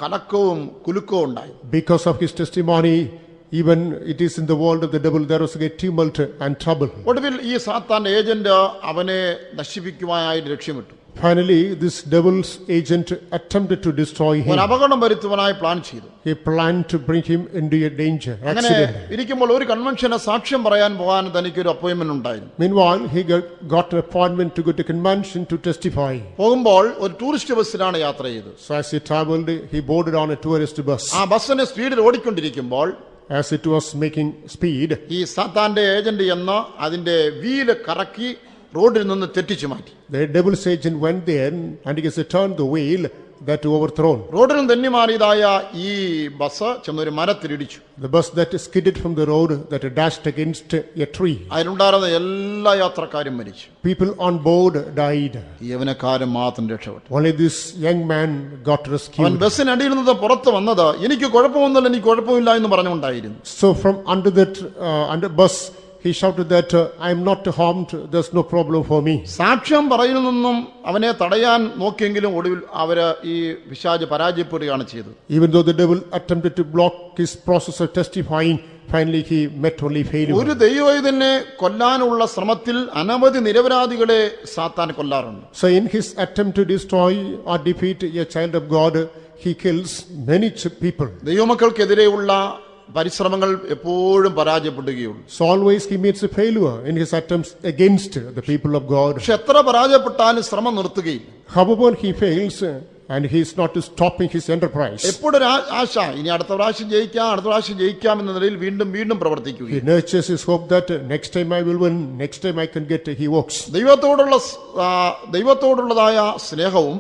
കലക്കവും കുലുക്കവും ഉണ്ടായി. Because of his testimony, even it is in the world of the devil, there was a great tumult and trouble. ഒടുവിൽ ഈ സാത്താന്റെ ഏജന്റ് അവനെ നശിപ്പിക്കുവാനായി ലക്ഷ്യമിട്ടു. Finally, this devil's agent attempted to destroy him. ഒരു അപകടം വരുത്തുവാനായി പ്ലാൻ ചെയ്തു. He planned to bring him into a danger, അങ്ങനെ accident. ഇരിക്കുമ്പോൾ ഒരു കൺവെൻഷന് സാക്ഷ്യം പറയാൻ പോകാൻ തനിക്കൊരു അപ്പോയിന്റ്മെന്റ് ഉണ്ടായിരുന്നു. Meanwhile, he got an appointment to go to convention to testify. പോകുമ്പോൾ ഒരു ടൂറിസ്റ്റ് ബസ്സിലാണ് യാത്ര ചെയ്തത്. So as he traveled, he boarded on a tourist bus. ആ ബസ്സിനെ സ്പീഡിൽ ഓടിക്കൊണ്ടിരിക്കുമ്പോൾ As it was making speed, ഈ സാത്താന്റെ ഏജന്റ് എന്ന് അതിന്റെ വീല് കറക്കി റോഡിൽ നിന്ന് തെറ്റിച്ചു മാറ്റി. the devil's agent went there and he has turned the wheel that overthrown. റോഡിൽ നിന്ന് തെന്നി മാറിയതായ ഈ bus ചെന്നൊരു മരത്തിലിടിച്ചു. The bus that skidded from the road that dashed against a tree. അതിലുണ്ടായിരുന്ന എല്ലാ യാത്രക്കാരും മരിച്ചു. People on board died. യവനക്കാരൻ മാത്രം രക്ഷപ്പെട്ടു. Only this young man got അവൻ rescued. ബസ്സിനടിയിൽ നിന്ന് പുറത്ത് വന്നത് എനിക്ക് കുഴപ്പമൊന്നുമില്ല, എനിക്ക് കുഴപ്പമില്ല എന്ന് പറഞ്ഞുകൊണ്ടായിരുന്നു. So from under that under bus, he shouted that I am not harmed, there's no problem for me. സാക്ഷ്യം പറയുന്നതൊന്നും അവനെ തടയാൻ നോക്കിയെങ്കിലും ഒടുവിൽ അവര് ഈ പിശാച് പരാജയപ്പെടുകയാണ് ചെയ്തത്. Even though the devil attempted to block his process of testifying, finally he met only failure. ഒരു ദൈവവൈതനെ കൊല്ലാനുള്ള ശ്രമത്തിൽ അനവധി നിരപരാധികളെ സാത്താൻ കൊല്ലാറുണ്ട്. So in his attempt to destroy or defeat a child of God, he kills many people. ദൈവമക്കൾക്കെതിരെയുള്ള പരിശ്രമങ്ങൾ എപ്പോഴും പരാജയപ്പെടുകയുള്ളൂ. So always he meets a failure in his attempts against the people of God. പക്ഷെ എത്ര പരാജയപ്പെട്ടാലും ശ്രമം നിർത്തുകയില്ല. However he fails, and he is not stopping his enterprise. എപ്പോഴും ആശ, ഇനി അടുത്ത പ്രാവശ്യം ജയിക്കാം എന്ന നിലയിൽ വീണ്ടും വീണ്ടും He പ്രവർത്തിക്കുകയും nurtures his hope that next time I will win, next time I can get, he works. ദൈവത്തോടുള്ളതായ സ്നേഹവും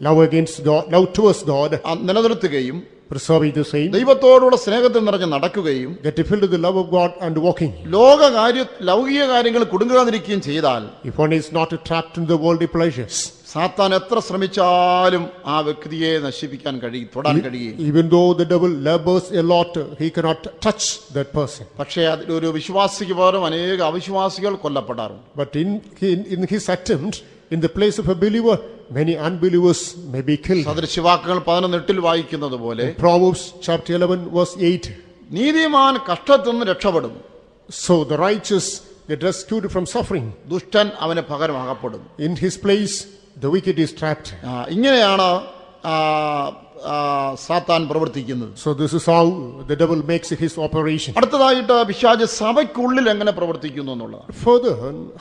Love against God, love towards God, നിലനിർത്തുകയും preserving the same, ദൈവത്തോടുള്ള സ്നേഹത്തിൽ നിറഞ്ഞ് നടക്കുകയും get filled with the love of God and walking. ലൗകിക കാര്യങ്ങൾ കുടുങ്ങാതിരിക്കുകയും ചെയ്താൽ If one is not trapped in the worldly pleasures, സാത്താൻ എത്ര ശ്രമിച്ചാലും ആ വ്യക്തിയെ നശിപ്പിക്കാൻ തൊടാൻ കഴിയും. even though the devil labors a lot, he cannot touch that person. പക്ഷേ അതിലൊരു വിശ്വാസിക്ക് പകരം അനേക അവിശ്വാസികൾ കൊല്ലപ്പെടാറുണ്ട്. But in his attempt, in the place of a believer, many unbelievers may be killed. സദൃശവാക്യങ്ങൾ 11:8 വായിക്കുന്നത് പോലെ Proverbs chapter 11 verse 8. നീതിമാൻ കഷ്ടത്തിൽ നിന്ന് രക്ഷപ്പെടുന്നു, So the righteous get rescued from suffering. ദുഷ്ടൻ അവന് പകരം അകപ്പെടുന്നു. In his place, the wicked is trapped. ഇങ്ങനെയാണ് സാത്താൻ പ്രവർത്തിക്കുന്നത്. So this is how the devil makes his operation. അടുത്തതായിട്ട് പിശാച് സഭയ്ക്കുള്ളിൽ എങ്ങനെ പ്രവർത്തിക്കുന്നു എന്നുള്ളതാണ്. Further,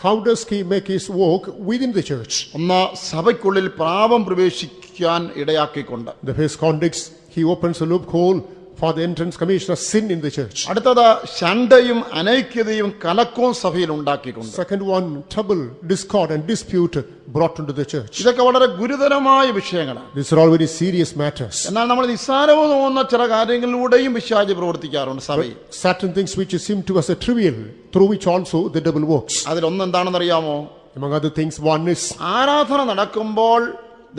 how does he make his work within the church? ഒന്ന്, സഭയ്ക്കുള്ളിൽ പാപം പ്രവേശിക്കാൻ ഇടയാക്കിക്കൊണ്ട്. The first context, he opens a loophole for the entrance commission of sin in the church. അടുത്തത് ശണ്ഠയും അനൈക്യതയും കലക്കവും സഭയിൽ ഉണ്ടാക്കിക്കൊണ്ട്. Second one, trouble, discord and dispute brought into the church. ഇതൊക്കെ വളരെ ഗുരുതരമായ വിഷയങ്ങളാണ്. These are all very serious matters. എന്നാൽ നമ്മൾ നിസ്സാരമോ തോന്നുന്ന ചില കാര്യങ്ങളിലൂടെയും പിശാച് പ്രവർത്തിക്കാറുണ്ട് സഭയിൽ. Certain things which seem to us trivial, through which also the devil works. അതിലൊന്ന് എന്താണെന്നറിയാമോ? Among other things, one is ആരാധന നടക്കുമ്പോൾ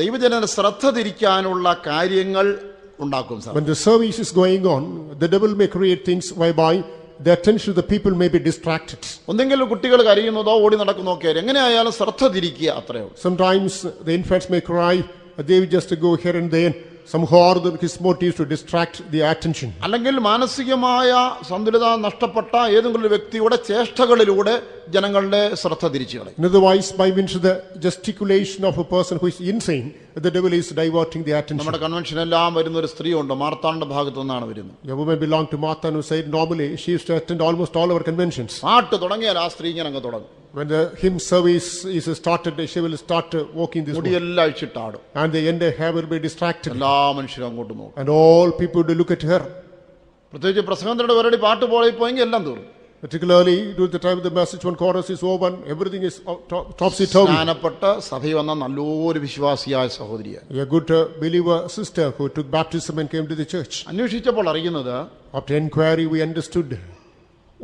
ദൈവജനത്തിന് ശ്രദ്ധ തിരിക്കാനുള്ള കാര്യങ്ങൾ ഉണ്ടാക്കും സഭ. when the service is going on, the devil may create things whereby the attention of the people may be distracted. ഒന്നെങ്കിലും കുട്ടികൾ കരയുന്നതോ ഓടി നടക്കുന്നതൊക്കെ എങ്ങനെയായാലും ശ്രദ്ധ തിരിക്കുക, അത്രയോ. Sometimes the infants may cry, they will just go here and there. Somehow or other, his motive is to distract the attention. അല്ലെങ്കിൽ മാനസികമായ സന്തുലിത നഷ്ടപ്പെട്ട ഏതെങ്കിലും ഒരു വ്യക്തിയുടെ ചേഷ്ടകളിലൂടെ ജനങ്ങളുടെ ശ്രദ്ധ തിരിച്ചു കളയും. In other words, by means of the gesticulation of a person who is insane, the devil is diverting the attention. നമ്മുടെ കൺവെൻഷൻ എല്ലാം വരുന്ന ഒരു സ്ത്രീ ഉണ്ട്, മാർത്താണ്ഡ ഭാഗത്തു നിന്നാണ് വരുന്നത്. A woman belonged to Martha who said normally she used to attend almost all our conventions. പാട്ട് തുടങ്ങിയാൽ ആ സ്ത്രീ ഇങ്ങനെ അങ്ങ് തുടങ്ങും. When the hymn service is started, she will start walking this way. മുടിയെല്ലാം അഴിച്ചിട്ടാടും. And the end hair will be distracted. എല്ലാ മനുഷ്യരും അങ്ങോട്ട് നോക്കും. And all people will look at her. പ്രത്യേകിച്ച് പ്രസംഗത്തിന്റെ ഒരടി പാട്ട് പോയെങ്കിൽ എല്ലാം തീർന്നു. Particularly during the time of the message, when chorus is over, everything is topsy-turvy. സ്നാനപ്പെട്ട് സഭയിൽ വന്ന നല്ലൊരു വിശ്വാസിയായ സഹോദരിയാണ്. A good believer sister who took baptism and came to the church. അന്വേഷിച്ചപ്പോൾ അറിയുന്നത്, After inquiry, we understood.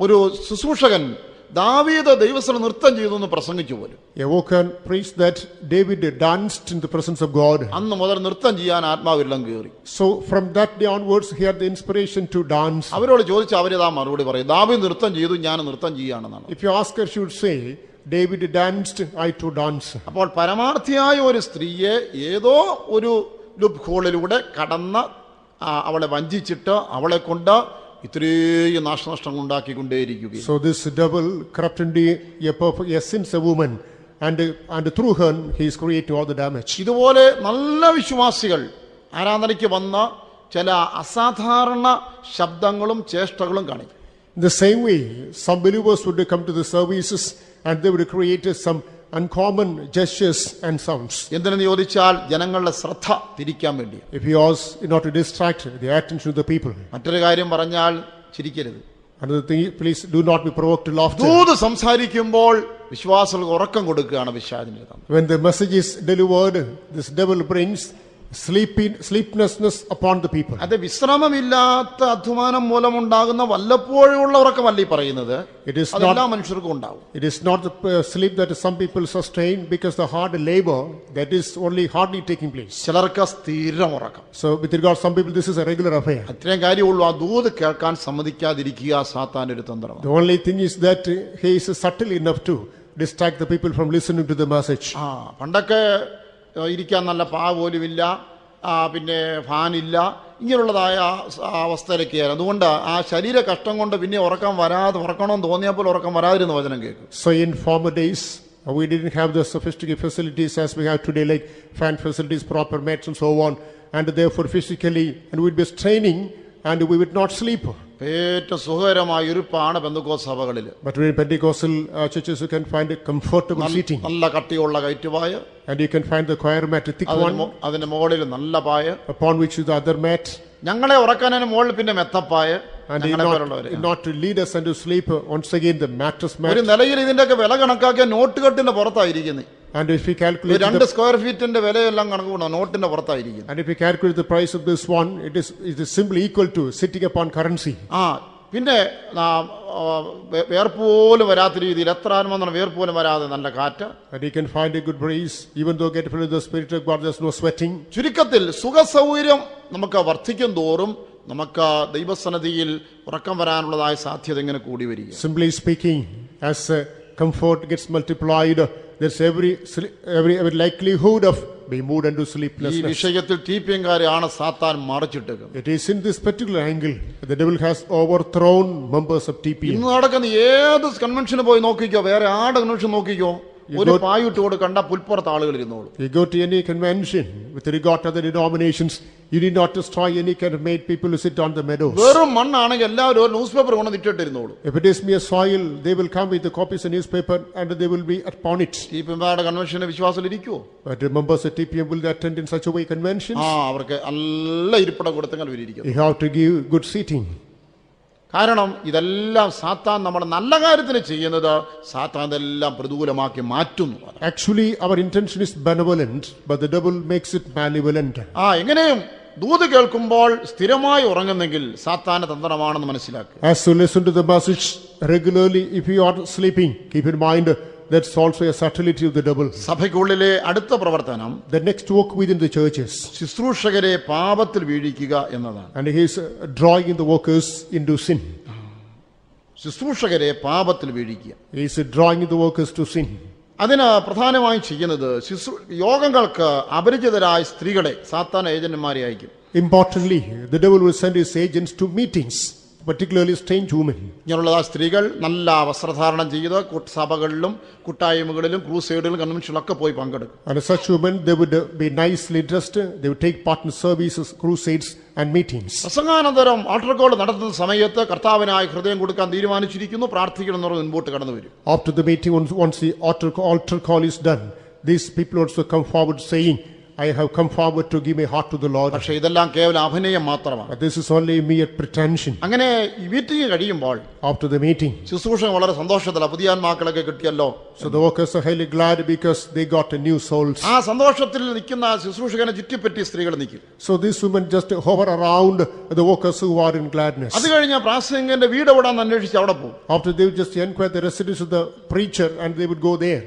ഒരു ശുശ്രൂഷകൻ ദാവീദ് ദൈവസ്ഥലം നൃത്തം ചെയ്തു എന്ന് പ്രസംഗിച്ചു പോലും. A vocal priest that David danced in the presence of God. അന്ന് മുതൽ നൃത്തം ചെയ്യാൻ ആത്മാവിലെല്ലാം കയറി. So from that day onwards, he had the inspiration to dance. അവരോട് ചോദിച്ച അവരിതാ മറുപടി പറയും, ദാവീദ് നൃത്തം ചെയ്തു, ഞാൻ നൃത്തം ചെയ്യാണെന്നാണ്. If you ask her, she would say, David danced, I too dance. അപ്പോൾ പരമാർത്ഥിയായ ഒരു സ്ത്രീയെ ഏതോ ഒരു ലുപ് ഹോളിലൂടെ കടന്ന് അവളെ വഞ്ചിച്ചിട്ട് അവളെ കൊണ്ട് ഇത്രയും നാശനഷ്ടങ്ങൾ ഉണ്ടാക്കിക്കൊണ്ടേയിരിക്കുകയും. So this devil corrupted a sincere woman, and through her he is creating all the damage. ഇതുപോലെ നല്ല വിശ്വാസികൾ ആരാധനയ്ക്ക് വന്ന ചില അസാധാരണ ശബ്ദങ്ങളും ചേഷ്ടകളും കാണിക്കും. In the same way, some believers would come to the services and they would create some uncommon gestures and sounds. എന്തിനെന്ന് ചോദിച്ചാൽ ജനങ്ങളുടെ ശ്രദ്ധ തിരിക്കാൻ വേണ്ടി. If he was in order to distract the attention of the people. മറ്റൊരു കാര്യം പറഞ്ഞാൽ ചിരിക്കരുത്. Another thing, please do not be provoked to laughter. ദൂത് സംസാരിക്കുമ്പോൾ വിശ്വാസികൾക്ക് ഉറക്കം കൊടുക്കുകയാണ് പിശാചിന്റെ തന്ത്രം. When the message is delivered, this devil brings sleeplessness upon the people. അത് വിശ്രമമില്ലാത്ത അധ്വാനം മൂലമുണ്ടാകുന്ന വല്ലപ്പോഴുള്ള ഉറക്കമല്ല ഈ പറയുന്നത്. എല്ലാ മനുഷ്യർക്കും ഉണ്ടാവും. It is not the sleep that some people sustain because the hard labor that is only hardly taking place. ചിലർക്ക് സ്ഥിരം ഉറക്കം. So with regard to some people, this is a regular affair. അത്രയും കാര്യമുള്ളൂ. ആ ദൂത് കേൾക്കാൻ സമ്മതിക്കാതിരിക്കുക സാത്താന്റെ ഒരു തന്ത്രമാണ്. The only thing is that he is subtle enough to distract the people from listening to the message. പണ്ടൊക്കെ ഇരിക്കാൻ നല്ല പാ പോലുമില്ല, പിന്നെ ഫാനില്ല, ഇങ്ങനെയുള്ളതായ അവസ്ഥയിലൊക്കെയായിരുന്നു. അതുകൊണ്ട് ആ ശരീര കഷ്ടം കൊണ്ട് പിന്നെ ഉറക്കണമെന്ന് തോന്നിയപ്പോൾ ഉറക്കം വരാതിരുന്ന വചനം കേൾക്കും. So in former days, we didn't have the sophisticated facilities as we have today, like fan facilities, proper mats and so on, and therefore physically, and we'd be straining and we would not sleep. ഏറ്റവും സുഖകരമായ ഇരുപ്പാണ് പെന്തക്കോസ്ത് സഭകളിൽ. But in Pentecostal churches, you can find a comfortable seating. നല്ല കട്ടിയുള്ള കയറ്റുപായ, and you can find the choir mat, a thick one. അതിന്റെ മുകളിൽ നല്ല പായ, upon which is the other mat. ഞങ്ങളെ ഉറക്കാനതിന് മുകളിൽ പിന്നെ മെത്തപ്പായ. And not to lead us into sleep, once again the mattress mat. ഒരു നിലയിൽ ഇതിന്റെയൊക്കെ വില കണക്കാക്കിയ നോട്ടുകെട്ടിന്റെ പുറത്തായിരിക്കുന്നത്. And if we calculate 2 square ഫീറ്റിന്റെ വിലയെല്ലാം കണക്ക് കൂടാ നോട്ടിന്റെ പുറത്തായിരിക്കും. And if we calculate the price of this one, it is simply equal to sitting upon currency. പിന്നെ വേർപ്പോലും വരാത്ത രീതിയിൽ എത്ര ആത്മാവാണ് വേർപ്പോലും വരാതെ നല്ല കാറ്റ്. And you can find a good breeze, even though get filled with the Spirit of God, there's no sweating. ചുരുക്കത്തിൽ സുഖസൗകര്യം നമുക്ക് വർദ്ധിക്കും തോറും നമുക്ക് ദൈവസന്നിധിയിൽ ഉറക്കം വരാനുള്ളതായ സാധ്യത ഇങ്ങനെ കൂടി വരിക. Simply speaking, as comfort gets multiplied, there's every likelihood of being moved into sleeplessness. ഈ വിഷയത്തിൽ ടീപ്പിയങ്കാരെയാണ് സാത്താൻ മറിച്ചിട്ടേക്കുന്നത്. It is in this particular angle the devil has overthrown members of TPM. ഇന്ന് നടക്കുന്ന ഏത് കൺവെൻഷന് പോയി നോക്കിക്കോ, വേറെ ആരുടെ കൺവെൻഷൻ നോക്കിക്കോ, ഒരു പായിട്ട് കൊടുക്കണ്ട, പുൽപ്പുറത്ത് ആളുകൾ ഇരുന്നോളൂ. You go to any convention with regard to other denominations, you need not destroy any kind of made people to sit on the meadows. വെറും മണ്ണാണെങ്കിൽ എല്ലാവരും ഒരു ന്യൂസ് പേപ്പർ കൊണ്ട് ഇട്ടിട്ടിരുന്നോളൂ. If it is mere soil, they will come with the copies of newspaper and they will be upon it. ഈ പിമ്പാട് കൺവെൻഷന് വിശ്വാസത്തിൽ ഇരിക്കുവോ? But members of TPM will attend in such a way conventions. അവർക്ക് നല്ല ഇരിപ്പിടം കൊടുത്തെങ്കിൽ ഇരിക്കും. You have to give good seating. കാരണം ഇതെല്ലാം സാത്താൻ നമ്മുടെ നല്ല കാര്യത്തിന് ചെയ്യുന്നത് സാത്താൻ ഇതെല്ലാം പ്രതികൂലമാക്കി മാറ്റുന്നു. Actually, our intention is benevolent, but the devil makes it malevolent. എങ്ങനെയും ദൂത് കേൾക്കുമ്പോൾ സ്ഥിരമായി ഉറങ്ങുന്നെങ്കിൽ സാത്താന്റെ തന്ത്രമാണെന്ന് മനസ്സിലാക്കുക. As you listen to the message regularly, if you are sleeping, keep in mind that's also a subtlety of the devil. സഭയ്ക്കുള്ളിലെ അടുത്ത പ്രവർത്തനം, The next work within the churches, ശുശ്രൂഷകരെ പാപത്തിൽ വീഴിക്കുക എന്നതാണ്. and he is drawing the workers into sin. ശുശ്രൂഷകരെ പാപത്തിൽ വീഴിക്കുക. He is drawing the workers to sin. അതിന് പ്രധാനമായും ചെയ്യുന്നത് യോഗങ്ങൾക്ക് അപരിചിതരായ സ്ത്രീകളെ സാത്താൻ ഏജന്റുമാരെ അയക്കും. Importantly, the devil will send his agents to meetings, particularly strange women. ഇങ്ങനെയുള്ള സ്ത്രീകൾ നല്ല വസ്ത്രധാരണം ചെയ്ത് സഭകളിലും കൂട്ടായ്മകളിലും ക്രൂസൈഡുകളിലും കൺവെൻഷനിലൊക്കെ പോയി പങ്കെടുക്കും. And such women, they would be nicely dressed, they would take part in services, crusades and meetings. പ്രസംഗാനന്തരം ആൾട്ടർ കോൾ നടത്തുന്ന സമയത്ത് കർത്താവിനായി ഹൃദയം കൊടുക്കാൻ തീരുമാനിച്ചിരിക്കുന്നു, പ്രാർത്ഥിക്കണം എന്ന് പറഞ്ഞ് മുൻപോട്ട് കടന്നു വരും. After the meeting, once the altar call is done, these people also come forward saying, I have come forward to give my heart to the Lord. പക്ഷേ ഇതെല്ലാം കേവലം അഭിനയം മാത്രമാണ്. But this is only mere pretension. അങ്ങനെ ഈ meeting കഴിയുമ്പോൾ After the meeting, ശുശ്രൂഷ വളരെ സന്തോഷത്തിലാണ്, പുതിയ ആത്മാക്കളൊക്കെ കിട്ടിയല്ലോ. so the workers are highly glad because they got a new souls. ആ സന്തോഷത്തിൽ നിൽക്കുന്ന ശുശ്രൂഷകനെ ചുറ്റിപ്പറ്റി സ്ത്രീകൾ നിൽക്കും. So these women just hover around the workers who are in gladness. അത് കഴിഞ്ഞ പ്രാസംഗികന്റെ വീട് എവിടാന്ന് അന്വേഷിച്ച് അവിടെ പോകും. After they would just inquire the residence of the preacher and they would go there.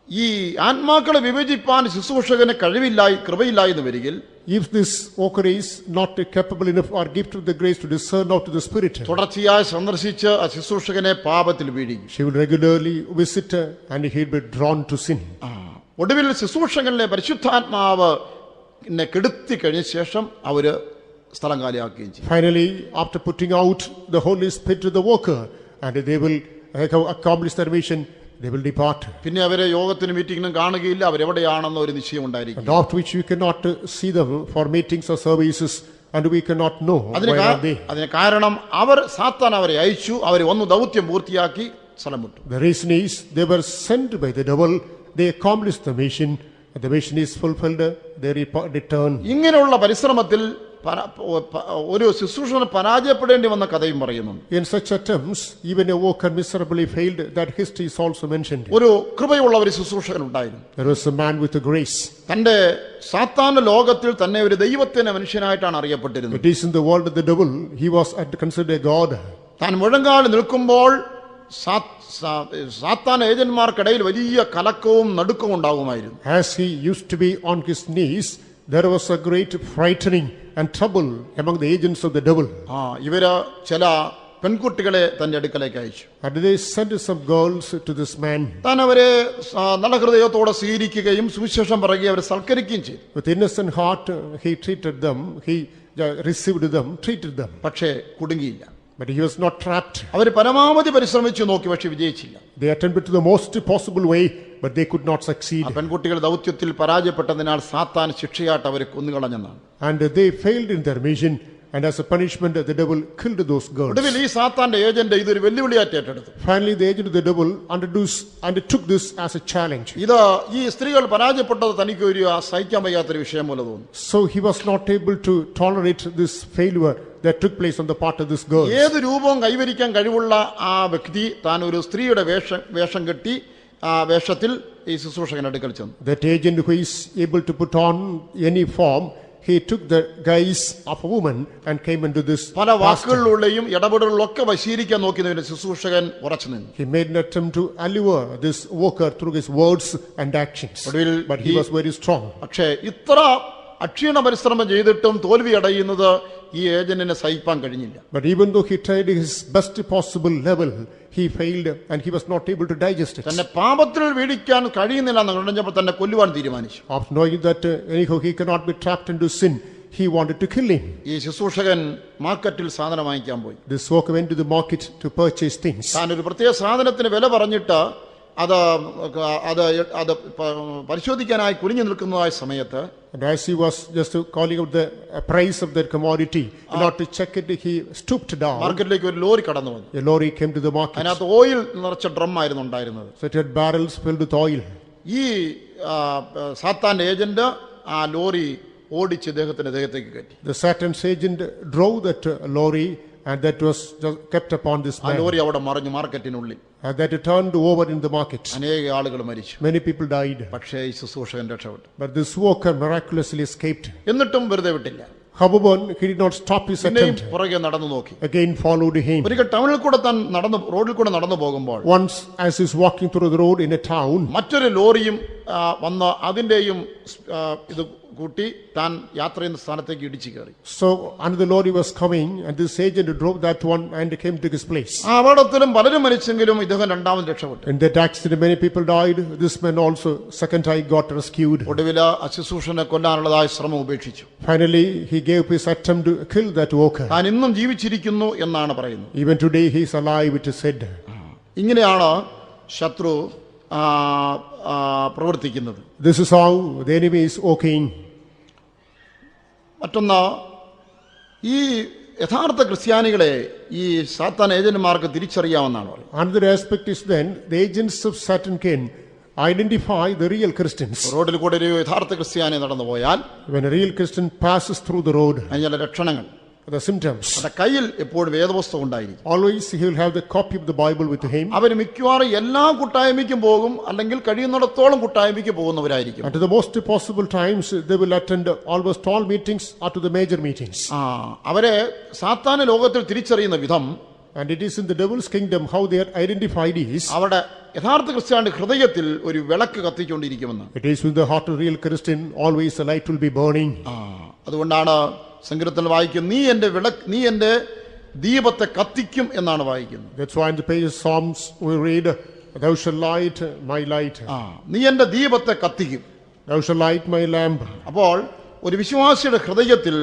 ഈ ആത്മാക്കളെ വിഭജിപ്പാൻ ശുശ്രൂഷകന് കഴിവില്ലായി കൃപയില്ലായി എന്ന് വരികിൽ, If this worker is not capable enough or gifted with the grace to discern out to the spirit, തുടർച്ചയായി സന്ദർശിച്ച് ആ ശുശ്രൂഷകനെ പാപത്തിൽ വീഴിക്കും. she will regularly visit and he will be drawn to sin. ഒടുവിൽ ശുശ്രൂഷകനിലെ പരിശുദ്ധാത്മാവ് കെടുത്തി കഴിഞ്ഞ ശേഷം അവര് സ്ഥലം കാലിയാക്കുകയും ചെയ്യും. Finally, after putting out the Holy Spirit to the worker and they will accomplish their mission, they will depart. പിന്നെ അവരെ യോഗത്തിനും മീറ്റിംഗിനും കാണുകയില്ല, അവരെവിടെയാണെന്ന് ഒരു നിശ്ചയം ഉണ്ടായിരിക്കും. And after which we cannot see them for meetings or services and we cannot know where are they. അതിന് കാരണം അവർ സാത്താൻ അവരെ അയച്ചു, അവർ വന്നു ദൗത്യം പൂർത്തിയാക്കി സ്ഥലം വിട്ടു. The reason is they were sent by the devil, they accomplished the mission, and the mission is fulfilled, they return. ഇങ്ങനെയുള്ള പരിശ്രമത്തിൽ ഒരു ശുശ്രൂഷന് പരാജയപ്പെടേണ്ടി വന്ന കഥയും പറയുന്നു. In such attempts, even a worker miserably failed. That history is also mentioned. ഒരു കൃപയുള്ള ഒരു ശുശ്രൂഷകൻ ഉണ്ടായിരുന്നു. There was a man with a grace. തന്റെ സാത്താന്റെ ലോകത്തിൽ തന്നെ ഒരു ദൈവത്തിന്റെ മനുഷ്യനായിട്ടാണ് അറിയപ്പെട്ടിരുന്നത്. It is in the world of the devil, he was considered a god. താൻ മുഴങ്കാൽ നിൽക്കുമ്പോൾ സാത്താൻ ഏജന്മാർക്കിടയിൽ വലിയ കലക്കവും നടുക്കവും ഉണ്ടാകുമായിരുന്നു. As he used to be on his knees, there was a great frightening and trouble among the agents of the devil. ഇവര് ചില പെൺകുട്ടികളെ തന്റെ അടുക്കലേക്ക് അയച്ചു. And they sent some girls to this man. താൻ അവരെ നല്ല ഹൃദയത്തോടെ സ്വീകരിക്കുകയും സുവിശേഷം പറയുകയും അവരെ സൽക്കരിക്കുകയും ചെയ്തു. With innocent heart, he treated them, he received them, treated them. പക്ഷേ കുടുങ്ങിയില്ല. But he was not trapped. അവർ പരമാവധി പരിശ്രമിച്ചു നോക്കി, പക്ഷെ വിജയിച്ചില്ല. They attempted to the most possible way, but they could not succeed. പെൺകുട്ടികൾ ദൗത്യത്തിൽ പരാജയപ്പെട്ടതിനാൽ സാത്താൻ ശിക്ഷയായിട്ട് അവരെ കൊന്നുകളഞ്ഞെന്നാണ്. And they failed in their mission, and as a punishment, the devil killed those girls. ഒടുവിൽ ഈ സാത്താന്റെ ഏജന്റ് ഇതൊരു വെല്ലുവിളിയായിട്ട് ഏറ്റെടുത്തു. Finally, the agent of the devil undertook this as a challenge. ഇത് ഈ സ്ത്രീകൾ പരാജയപ്പെട്ടത് തനിക്ക് ഒരു സഹിക്കാൻ വയ്യാത്തൊരു വിഷയം പോലെ തോന്നി. So he was not able to tolerate this failure that took place on the part of this girl. ഏത് രൂപവും കൈവരിക്കാൻ കഴിവുള്ള ആ വ്യക്തി താൻ ഒരു സ്ത്രീയുടെ വേഷം കെട്ടി ആ വേഷത്തിൽ ഈ ശുശ്രൂഷകൻ അടുക്കൽ ചെന്നു. That agent who is able to put on any form, he took the guise of a woman and came into this പല വാക്കുകളിലൂടെയും ഇടപെടലുകളൊക്കെ വശീകരിക്കാൻ നോക്കിയതിന് ശുശ്രൂഷകൻ ഉറച്ചു നിന്നു. He made an attempt to allure this worker through his words and actions, but he was very strong. പക്ഷേ ഇത്ര അക്ഷീണ പരിശ്രമം ചെയ്തിട്ടും തോൽവി അടയുന്നത് ഈ ഏജന്റിനെ സഹിക്കാൻ കഴിഞ്ഞില്ല. But even though he tried his best possible level, he failed and he was not able to digest it. തന്നെ പാപത്തിൽ വീഴിക്കാൻ കഴിയുന്നില്ല എന്ന് കണ്ടപ്പോൾ തന്നെ കൊല്ലുവാൻ തീരുമാനിച്ചു. After knowing that anyhow he cannot be trapped into sin, he wanted to kill him. ഈ ശുശ്രൂഷകൻ മാർക്കറ്റിൽ സാധനം വാങ്ങിക്കാൻ പോയി. This worker went to the market to purchase things. താൻ ഒരു പ്രത്യേക സാധനത്തിന് വില പറഞ്ഞിട്ട് അത് അത് അത് പരിശോധിക്കാനായി കുനിഞ്ഞു നിൽക്കുന്നതായ സമയത്ത്, And as he was just calling out the price of that commodity, in order to check it, he stooped down. മാർക്കറ്റിലേക്ക് ഒരു ലോറി കടന്നു വന്നു. A lorry came to the market. അതിനകത്ത് ഓയിൽ നിറച്ച ഡ്രം ആയിരുന്നു ഉണ്ടായിരുന്നത്. So it had barrels filled with oil. ഈ സാത്താന്റെ ഏജന്റ് ആ ലോറി ഓടിച്ച് ദേഹത്തേക്ക് കയറ്റി. The Satan's agent drove that lorry, and that was just kept upon this ആ man. ലോറി അവിടെ മറിഞ്ഞു മാർക്കറ്റിനുള്ളിൽ. And that it turned over in the market. അനേക ആളുകൾ മരിച്ചു. Many people died. പക്ഷേ ഈ ശുശ്രൂഷകൻ രക്ഷപ്പെട്ടു. But this worker miraculously escaped. എന്നിട്ടും വെറുതെ വിട്ടില്ല. However, he did not stop his പിന്നെയും attempt. പുറകെ നടന്നു നോക്കി. Again followed him. ഒരിക്കൽ ടൗണിൽ കൂടെ താൻ റോഡിൽ കൂടെ നടന്നു പോകുമ്പോൾ Once, as he's walking through the road in a town, മറ്റൊരു ലോറിയും വന്ന് അതിന്റെയും ഇത് കൂട്ടി താൻ യാത്ര ചെയ്യുന്ന സ്ഥാനത്തേക്ക് ഇടിച്ചു കയറി. so another lorry was coming, and this agent drove that one and came to his place. ആ അപകടത്തിലും പലരും മരിച്ചെങ്കിലും ഇദ്ദേഹം രണ്ടാമത് രക്ഷപ്പെട്ടു. In that accident, many people died. This man also, second time, got rescued. ഒടുവിൽ അശുശ്രൂഷനെ കൊല്ലാനുള്ളതായ ശ്രമം ഉപേക്ഷിച്ചു. Finally, he gave up his attempt to kill that worker. താൻ ഇന്നും ജീവിച്ചിരിക്കുന്നു എന്നാണ് പറയുന്നത്. Even today, he is alive, it is said. ഇങ്ങനെയാണ് ശത്രു പ്രവർത്തിക്കുന്നത്. This is how the enemy is working. മറ്റൊന്ന്, ഈ യഥാർത്ഥ ക്രിസ്ത്യാനികളെ ഈ സാത്താൻ ഏജന്റുമാർക്ക് തിരിച്ചറിയാമെന്നാണ് പറയുന്നത്. Another aspect is then the agents of Satan can identify the real Christians. റോഡിൽ കൂടെ ഒരു യഥാർത്ഥ ക്രിസ്ത്യാനി നടന്നു പോയാൽ When a real Christian passes through the road, അതിന് ചില ലക്ഷണങ്ങൾ. the symptoms, അവരുടെ കയ്യിൽ എപ്പോഴും വേദപുസ്തകം ഉണ്ടായിരിക്കും. always he will have the copy of the Bible with him. അവർ മിക്കവാറും എല്ലാ കൂട്ടായ്മയ്ക്കും പോകും, അല്ലെങ്കിൽ കഴിയുന്നിടത്തോളം കൂട്ടായ്മയ്ക്ക് പോകുന്നവരായിരിക്കും. And to the most possible times, they will attend almost all meetings or to the major meetings. അവരെ സാത്താന ലോകത്തിൽ തിരിച്ചറിയുന്ന വിധം, And it is in the devil's kingdom how they are identified is, അവിടെ യഥാർത്ഥ ക്രിസ്ത്യാനിയുടെ ഹൃദയത്തിൽ ഒരു വിളക്ക് കത്തിക്കൊണ്ടിരിക്കുമെന്ന്. it is with the heart of real Christian, always a light will be burning. അതുകൊണ്ടാണ് സങ്കീർത്തനത്തിൽ വായിക്കുന്നത്, നീ എന്റെ ദീപത്തെ കത്തിക്കും എന്നാണ് വായിക്കുന്നത്. That's why in the page of Psalms we read, thou shalt light my light. നീ എന്റെ ദീപത്തെ കത്തിക്കും. Thou shalt light my lamp. അപ്പോൾ ഒരു വിശ്വാസിയുടെ ഹൃദയത്തിൽ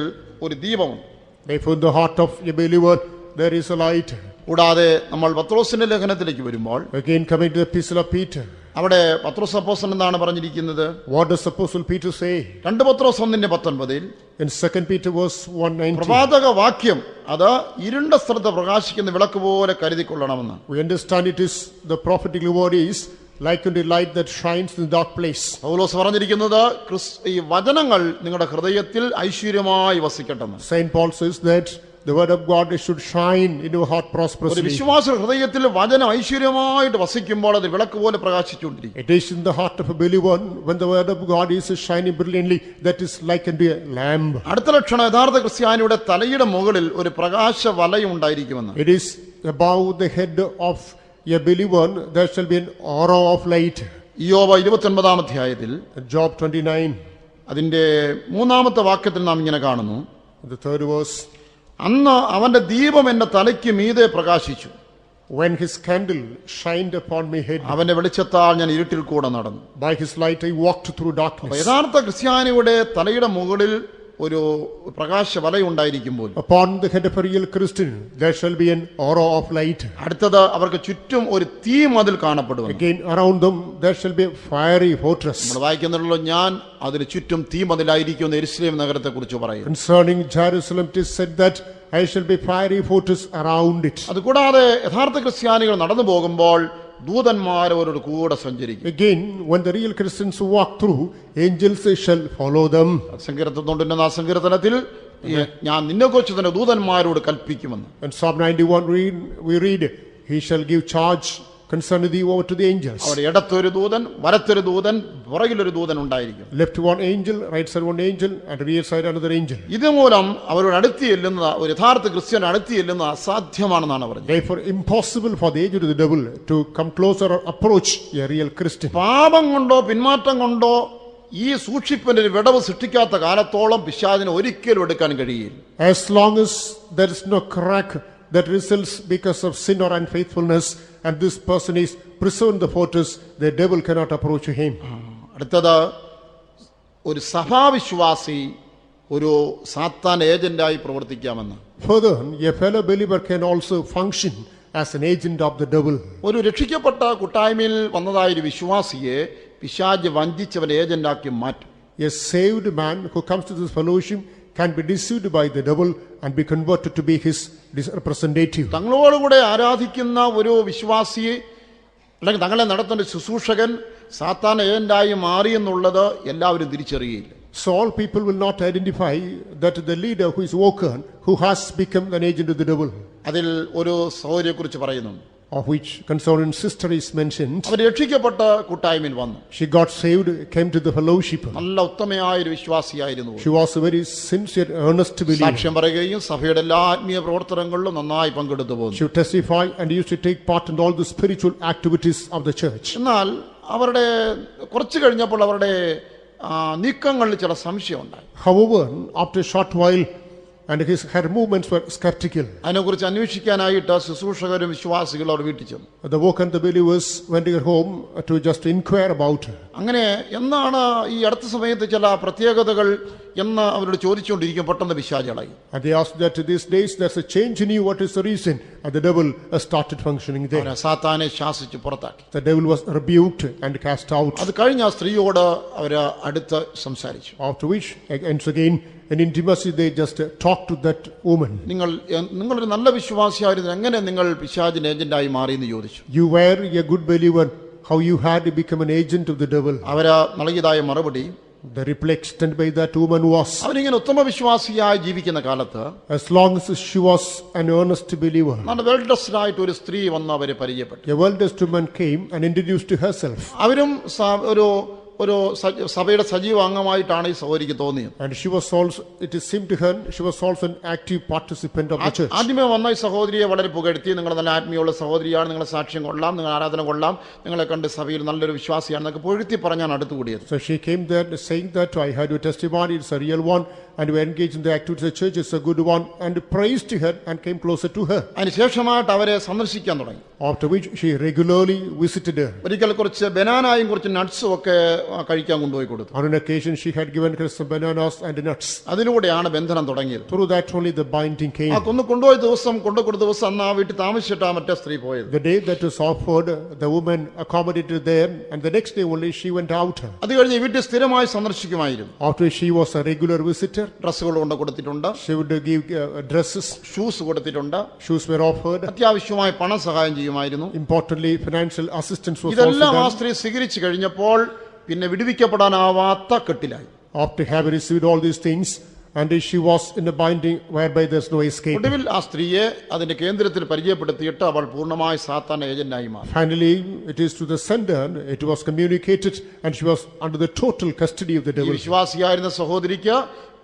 ഒരു ദീപമുണ്ട്. Therefore in the heart of a believer there is a light. കൂടാതെ നമ്മൾ പത്രോസിന്റെ ലേഖനത്തിലേക്ക് വരുമ്പോൾ, Again coming to the epistle of Peter, അവിടെ പത്രോസ് അപ്പോസ്തലൻ എന്താണ് പറഞ്ഞിരിക്കുന്നത്? what does Apostle Peter say? 2 Pathros 1:19 In 2 Peter verse 1:19, പ്രവാചക വാക്യം അത് ഇരുണ്ട സ്ഥലത്ത് പ്രകാശിക്കുന്ന വിളക്ക് പോലെ കരുതിക്കൊള്ളണമെന്ന്. we understand it is the prophetic word is like unto light that shines in the dark place. പൗലോസ് പറഞ്ഞിരിക്കുന്നത് ഈ വചനങ്ങൾ നിങ്ങളുടെ ഹൃദയത്തിൽ ഐശ്വര്യമായി വസിക്കട്ടെന്ന്. Saint Paul says that the word of God should shine in your heart ഒരു prosperously. വിശ്വാസ ഹൃദയത്തിൽ വചനം ഐശ്വര്യമായിട്ട് വസിക്കുമ്പോൾ അത് വിളക്ക് പോലെ പ്രകാശിച്ചുകൊണ്ടിരിക്കും. It is in the heart of a believer when the word of God is shining brilliantly, that is like unto a lamp. അടുത്ത ലക്ഷണം, യഥാർത്ഥ ക്രിസ്ത്യാനിയുടെ തലയുടെ മുകളിൽ ഒരു പ്രകാശ വലയം ഉണ്ടായിരിക്കുമെന്ന്. It is above the head of a believer there shall be an aura of light. ഇയ്യോബ് 29-ാം അധ്യായത്തിൽ Job 29, അതിന്റെ 3-ാമത്തെ വാക്യത്തിൽ നാം ഇങ്ങനെ കാണുന്നു, the 3rd verse, അന്ന് അവന്റെ ദീപം എന്റെ തലയ്ക്ക് മീതെ പ്രകാശിച്ചു. when his candle shined upon my head, അവന്റെ വെളിച്ചത്താൽ ഞാൻ ഇരുട്ടിൽ കൂടെ നടന്നു. by his light I walked through അപ്പൊ darkness. യഥാർത്ഥ ക്രിസ്ത്യാനിയുടെ തലയുടെ മുകളിൽ ഒരു പ്രകാശ വലയം ഉണ്ടായിരിക്കുമ്പോൾ, Upon the head of a real Christian there shall be an aura of light. അടുത്തത് അവർക്ക് ചുറ്റും ഒരു തീ മതിൽ കാണപ്പെടും. Again around them there shall be a fiery fortress. നമ്മൾ വായിക്കുന്നുള്ളൂ, ഞാൻ അതിന് ചുറ്റും തീ മതിലായിരിക്കും എന്ന് യെരൂശലേം നഗരത്തെ കുറിച്ച് പറയും. Concerning Jerusalem it is said that I shall be fiery fortress around it. അതുകൂടാതെ യഥാർത്ഥ ക്രിസ്ത്യാനികൾ നടന്നു പോകുമ്പോൾ ദൂതന്മാർ അവരോട് കൂടെ സഞ്ചരിക്കും. Again, when the real Christians walk through, angels shall follow them. സങ്കീർത്തനത്തിൽ ഞാൻ നിന്നെക്കുറിച്ച് തന്നെ ദൂതന്മാരോട് കൽപ്പിക്കുമെന്ന്. In Psalm 91 we read, he shall give charge concerning thee over to the angels. അവിടെ ഇടത്തൊരു ദൂതൻ, വലത്തൊരു ദൂതൻ, പുറകിലൊരു ദൂതൻ ഉണ്ടായിരിക്കും. Left one angel, right side one angel, and rear side another angel. ഇതുമൂലം അവരോട് അടുത്ത് ചെല്ലുന്ന ഒരു യഥാർത്ഥ ക്രിസ്ത്യൻ അടുത്ത് ചെല്ലുന്ന അസാധ്യമാണെന്നാണ് പറഞ്ഞത്. Therefore impossible for the agent of the devil to come closer or approach a real Christian. പാപം കൊണ്ടോ പിന്മാറ്റം കൊണ്ടോ ഈ സൂക്ഷിപ്പിന്റെ ഒരു വിടവ് സൃഷ്ടിക്കാത്ത കാലത്തോളം പിശാചിനെ ഒരിക്കലും എടുക്കാൻ കഴിയില്ല. As long as there is no crack that results because of sin or unfaithfulness, and this person is preserved the fortress, the devil cannot approach him. അടുത്തത്, ഒരു സഭാവിശ്വാസി ഒരു സാത്താൻ ഏജന്റായി പ്രവർത്തിക്കാമെന്ന്. Further, a fellow believer can also function as an agent of the devil. ഒരു രക്ഷിക്കപ്പെട്ട കൂട്ടായ്മയിൽ വന്നതായൊരു വിശ്വാസിയെ പിശാച് വഞ്ചിച്ചവൻ ഏജന്റാക്കി മാറ്റും. A saved man who comes to this fellowship can be deceived by the devil and be converted to be his representative. തങ്ങളോടുകൂടെ ആരാധിക്കുന്ന ഒരു വിശ്വാസിയെ അല്ലെങ്കിൽ തങ്ങളെ നടത്തുന്ന ശുശ്രൂഷകൻ സാത്താൻ ഏജന്റായി മാറിയെന്നുള്ളത് എല്ലാവരും തിരിച്ചറിയില്ല. So all people will not identify that the leader who is woken, who has become an agent of the devil, അതിൽ ഒരു സഹോദരിയെക്കുറിച്ച് പറയുന്നുണ്ട്. of which concerned sister is mentioned. അവർ രക്ഷിക്കപ്പെട്ട കൂട്ടായ്മയിൽ വന്നു. She got saved, came to the fellowship. നല്ല ഉത്തമയായ ഒരു വിശ്വാസിയായിരുന്നു. She was a very sincere, earnest believer. സാക്ഷ്യം പറയുകയും സഭയുടെ എല്ലാ ആത്മീയ പ്രവർത്തനങ്ങളിലും നന്നായി പങ്കെടുത്തു പോകുന്നു. She would testify and used to take part in all the spiritual activities of the church. എന്നാൽ അവരുടെ കുറച്ച് കഴിഞ്ഞപ്പോൾ അവരുടെ നീക്കങ്ങളിൽ ചില സംശയം ഉണ്ടായി. However, after a short while, and her movements were skeptical. അതിനെക്കുറിച്ച് അന്വേഷിക്കാനായിട്ട് ശുശ്രൂഷകരും വിശ്വാസികളും അവർ വീട്ടിൽ ചെന്നു. The woken the believers went to her home to just inquire about her. അങ്ങനെ എന്നാണ് ഈ അടുത്ത സമയത്ത് ചില പ്രത്യേകതകൾ എന്ന് അവരോട് ചോദിച്ചുകൊണ്ടിരിക്കും. പെട്ടെന്ന് പിശാചുകളായി. And they asked that these days there's a change in you. What is the reason? And the devil started functioning there. സാത്താനെ ശാസിച്ച് പുറത്താക്കി. The devil was rebuked and cast out. അത് കഴിഞ്ഞ ആ സ്ത്രീയോട് അവര് അടുത്ത് സംസാരിച്ചു. After which, once again, in intimacy, they just talked to that woman. നിങ്ങളൊരു നല്ല വിശ്വാസിയായിരുന്നു, എങ്ങനെ നിങ്ങൾ പിശാചിന്റെ ഏജന്റായി മാറി എന്ന് ചോദിച്ചു. You were a good believer. How you had to become an agent of the devil? അവര് നൽകിയതായ മറുപടി, the reply extended by that woman was, അവരിങ്ങനെ ഉത്തമ വിശ്വാസിയായി ജീവിക്കുന്ന കാലത്ത് as long as she was an earnest believer, നല്ല വെൽ ഡ്രസ്ഡ് ആയിട്ട് ഒരു സ്ത്രീ വന്ന് അവരെ പരിചയപ്പെട്ടു. a well-dressed woman came and introduced to herself. അവരും ഒരു സഭയുടെ സജീവ അംഗമായിട്ടാണ് ഈ സഹോദരിക്ക് തോന്നിയത്. And she was also, it seemed to her, she was also an active participant of the church. ആദ്യമേ വന്ന ഈ സഹോദരിയെ വളരെ പുകഴ്ത്തി, നിങ്ങൾ നല്ല ആത്മീയമുള്ള സഹോദരിയാണ്, നിങ്ങളുടെ സാക്ഷ്യം കൊള്ളാം, നിങ്ങൾ ആരാധന കൊള്ളാം, നിങ്ങളെ കണ്ട് സഭയിൽ നല്ലൊരു വിശ്വാസിയാണെന്നൊക്കെ പുകഴ്ത്തി പറഞ്ഞാണ് അടുത്ത് കൂടിയത്. So she came there saying that I had your testimony, it's a real one, and we engaged in the activities of the church, it's a good one, and praised her and came closer to her. അതിനുശേഷമായിട്ട് അവരെ സന്ദർശിക്കാൻ തുടങ്ങി. After which she regularly visited her. ഒരിക്കൽ കുറച്ച് ബനാനായും കുറച്ച് നട്ട്സും ഒക്കെ കഴിക്കാൻ കൊണ്ടുപോയി കൊടുത്തു. On an occasion she had given her some bananas and nuts. അതിലൂടെയാണ് ബന്ധനം തുടങ്ങിയത്. Through that only the binding came. കൊണ്ടുപോയ ദിവസം കൊണ്ടുകൊടുത്ത ദിവസം അന്ന് ആ വീട്ടിൽ താമസിച്ചിട്ടാ മറ്റേ സ്ത്രീ പോയത്. The day that was offered, the woman accommodated there, and the next day only she went out. അത് കഴിഞ്ഞ് വീട്ടിൽ സ്ഥിരമായി സന്ദർശിക്കുമായിരുന്നു. After she was a regular visitor. ഡ്രസ്സുകൾ കൊണ്ട് കൊടുത്തിട്ടുണ്ട്. She would give dresses. Shoes കൊടുത്തിട്ടുണ്ട്. Shoes were offered. അത്യാവശ്യമായി പണസഹായം ചെയ്യുമായിരുന്നു. Importantly, financial assistance was also ഇതെല്ലാം ആ done. സ്ത്രീ സ്വീകരിച്ചു കഴിഞ്ഞപ്പോൾ പിന്നെ വിടുവിക്കപ്പെടാനാവാത്ത കെട്ടിലായി. After having received all these things, and she was in a binding whereby there's no escape. ഒടുവിൽ ആ സ്ത്രീയെ അതിന്റെ കേന്ദ്രത്തിൽ പരിചയപ്പെടുത്തിയിട്ട് അവൾ പൂർണ്ണമായി സാത്താൻ ഏജന്റായി മാറി. Finally, it is to the sender, it was communicated, and she was under the total custody of the ഈ devil. വിശ്വാസിയായിരുന്ന സഹോദരിക്ക്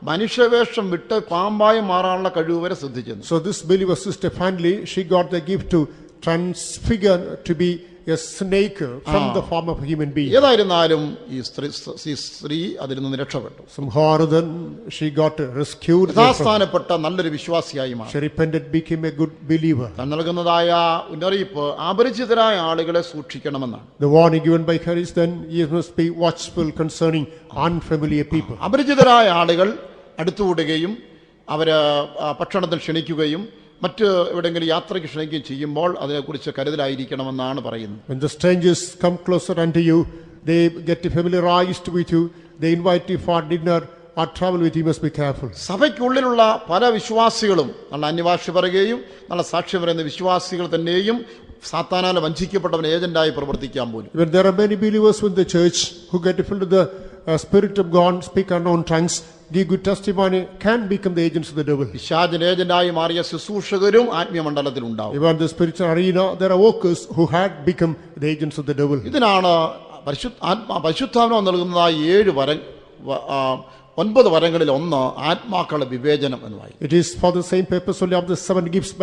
മനുഷ്യവേഷം വിട്ട് പാമ്പായി മാറാനുള്ള കഴിവ് വരെ സിദ്ധിച്ചെന്നു. So this believer sister, finally she got the gift to transfigure to be a snake from the form of a human being. ഏതായിരുന്നാലും ഈ സ്ത്രീ അതിൽ നിന്ന് രക്ഷപ്പെട്ടു. Somehow then she got rescued. യഥാസ്ഥാനപ്പെട്ട നല്ലൊരു വിശ്വാസിയായി മാറി. She repented, became a good believer. താൻ നൽകുന്നതായ മുന്നറിയിപ്പ് അപരിചിതരായ ആളുകളെ സൂക്ഷിക്കണമെന്നാണ്. The warning given by her is then you must be watchful concerning unfamiliar people. അപരിചിതരായ ആളുകൾ അടുത്തുകൂടുകയും അവര് ഭക്ഷണത്തിൽ ക്ഷണിക്കുകയും മറ്റ് എവിടെയെങ്കിലും യാത്രയ്ക്ക് ക്ഷണിക്കുകയും ചെയ്യുമ്പോൾ അതിനെക്കുറിച്ച് കരുതലായിരിക്കണമെന്നാണ് പറയുന്നത്. When the strangers come closer unto you, they get familiarized with you, they invite you for dinner or travel with you, must be careful. സഭയ്ക്കുള്ളിലുള്ള പല വിശ്വാസികളും നല്ല അന്യഭാഷ പറയുകയും നല്ല സാക്ഷ്യം പറയുന്ന വിശ്വാസികൾ തന്നെയും സാത്താനാൽ വഞ്ചിക്കപ്പെട്ടവൻ ഏജന്റായി പ്രവർത്തിക്കാൻ പോലും. When there are many believers in the church who get filled with the Spirit of God, speak unknown tongues, give good testimony, can become the agents of the devil. പിശാചിന്റെ ഏജന്റായി മാറിയ ശുശ്രൂഷകരും ആത്മീയ മണ്ഡലത്തിൽ ഉണ്ടാവും. Even the spiritual arena, there are workers who had become the agents of the devil. ഇതിനാണ് പരിശുദ്ധാത്മാവ് നൽകുന്നതായ 9 വരങ്ങളിൽ ഒന്ന് ആത്മാക്കളുടെ വിവേചനം എന്ന് പറയും. It is for the same purpose only of the 7 gifts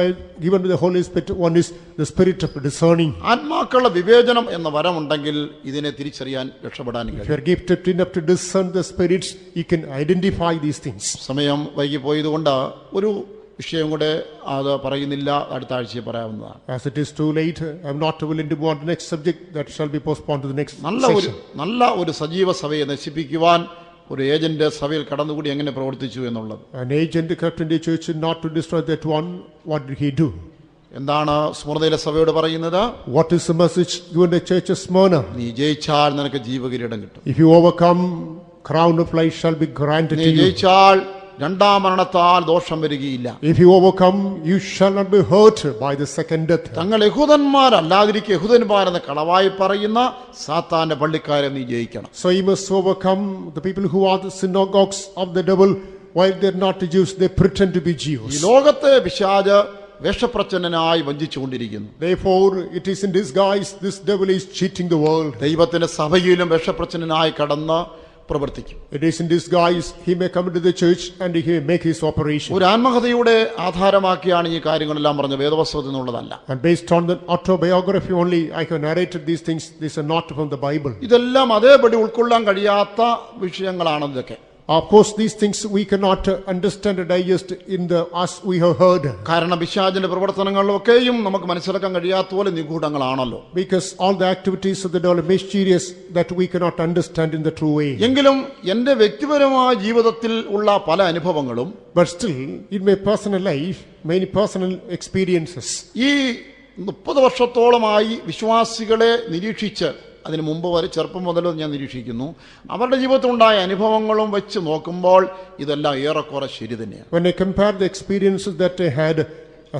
given to the Holy Spirit. One is the spirit of discerning. ആത്മാക്കളുടെ വിവേചനം എന്ന വരമുണ്ടെങ്കിൽ ഇതിനെ തിരിച്ചറിയാൻ രക്ഷപ്പെടാൻ If you കഴിയും. are gifted enough to discern the spirits, you can identify these things. സമയം വൈകി പോയതുകൊണ്ട് ഒരു വിഷയം കൂടെ അത് പറയുന്നില്ല, അടുത്ത ആഴ്ച പറയാവുന്നതാണ്. As it is too late, I am not willing to go on to the next subject. That shall be postponed to the next session. നല്ല ഒരു സജീവ സഭയെ നശിപ്പിക്കുവാൻ ഒരു ഏജന്റ് സഭയിൽ കടന്നുകൂടി എങ്ങനെ പ്രവർത്തിച്ചു എന്നുള്ളത്. An agent kept in the church not to destroy that one, what did he do? എന്താണ് സ്മൃതിയിലെ സഭയോട് പറയുന്നത്? What is the message given the church of Smyrna? നീ ജയിച്ചാൽ നിനക്ക് ജീവകിരീടം കിട്ടും. If you overcome, crown of life shall be granted നീ to you. ജയിച്ചാൽ രണ്ടാം മരണത്താൽ ദോഷം വരികയില്ല. If you overcome, you shall not be hurt by the second death. തങ്ങൾ യഹൂദന്മാരല്ലാതിരിക്കെ യഹൂദന്മാരെന്ന് കളവായി പറയുന്ന സാത്താന്റെ പള്ളിക്കാരെ നീ ജയിക്കണം. So you must overcome the people who are the synagogues of the devil, while they're not Jews, they pretend to be ഈ Jews. ലോകത്തെ പിശാച് വേഷപ്രച്ഛന്നനായി വഞ്ചിച്ചുകൊണ്ടിരിക്കുന്നു. Therefore, it is in disguise, this devil is cheating the world. ദൈവത്തിന്റെ സഭയിലും വേഷപ്രച്ഛന്നനായി കടന്ന് പ്രവർത്തിക്കും. It is in disguise, he may come into the church and he may make his operation. ഒരു ആത്മകഥയുടെ ആധാരമാക്കിയാണ് ഈ കാര്യങ്ങളെല്ലാം പറഞ്ഞ വേദപുസ്തകത്തിൽ നിന്നുള്ളതല്ല. And based on the autobiography only, I have narrated these things. These are not from the Bible. ഇതെല്ലാം അതേപടി ഉൾക്കൊള്ളാൻ കഴിയാത്ത വിഷയങ്ങളാണ് ഇതൊക്കെ. Of course, these things we cannot understand and digest in the as we have heard. കാരണം പിശാചിന്റെ പ്രവർത്തനങ്ങളിലൊക്കെയും നമുക്ക് മനസ്സിലാക്കാൻ കഴിയാത്ത പോലെ നിഗൂഢങ്ങളാണല്ലോ. Because all the activities of the devil are mysterious that we cannot understand in the true way. എങ്കിലും എന്റെ വ്യക്തിപരമായ ജീവിതത്തിൽ ഉള്ള പല അനുഭവങ്ങളും But still, in my personal life, many personal experiences. ഈ 30 വർഷത്തോളമായി വിശ്വാസികളെ നിരീക്ഷിച്ച്, അതിനു മുമ്പ് വരെ ചെറുപ്പം മുതൽ ഞാൻ നിരീക്ഷിക്കുന്നു, അവരുടെ ജീവിതത്തിലുണ്ടായ അനുഭവങ്ങളും വെച്ച് നോക്കുമ്പോൾ ഇതെല്ലാം ഏറെക്കുറെ ശരി തന്നെയാണ്. When I compare the experiences that I had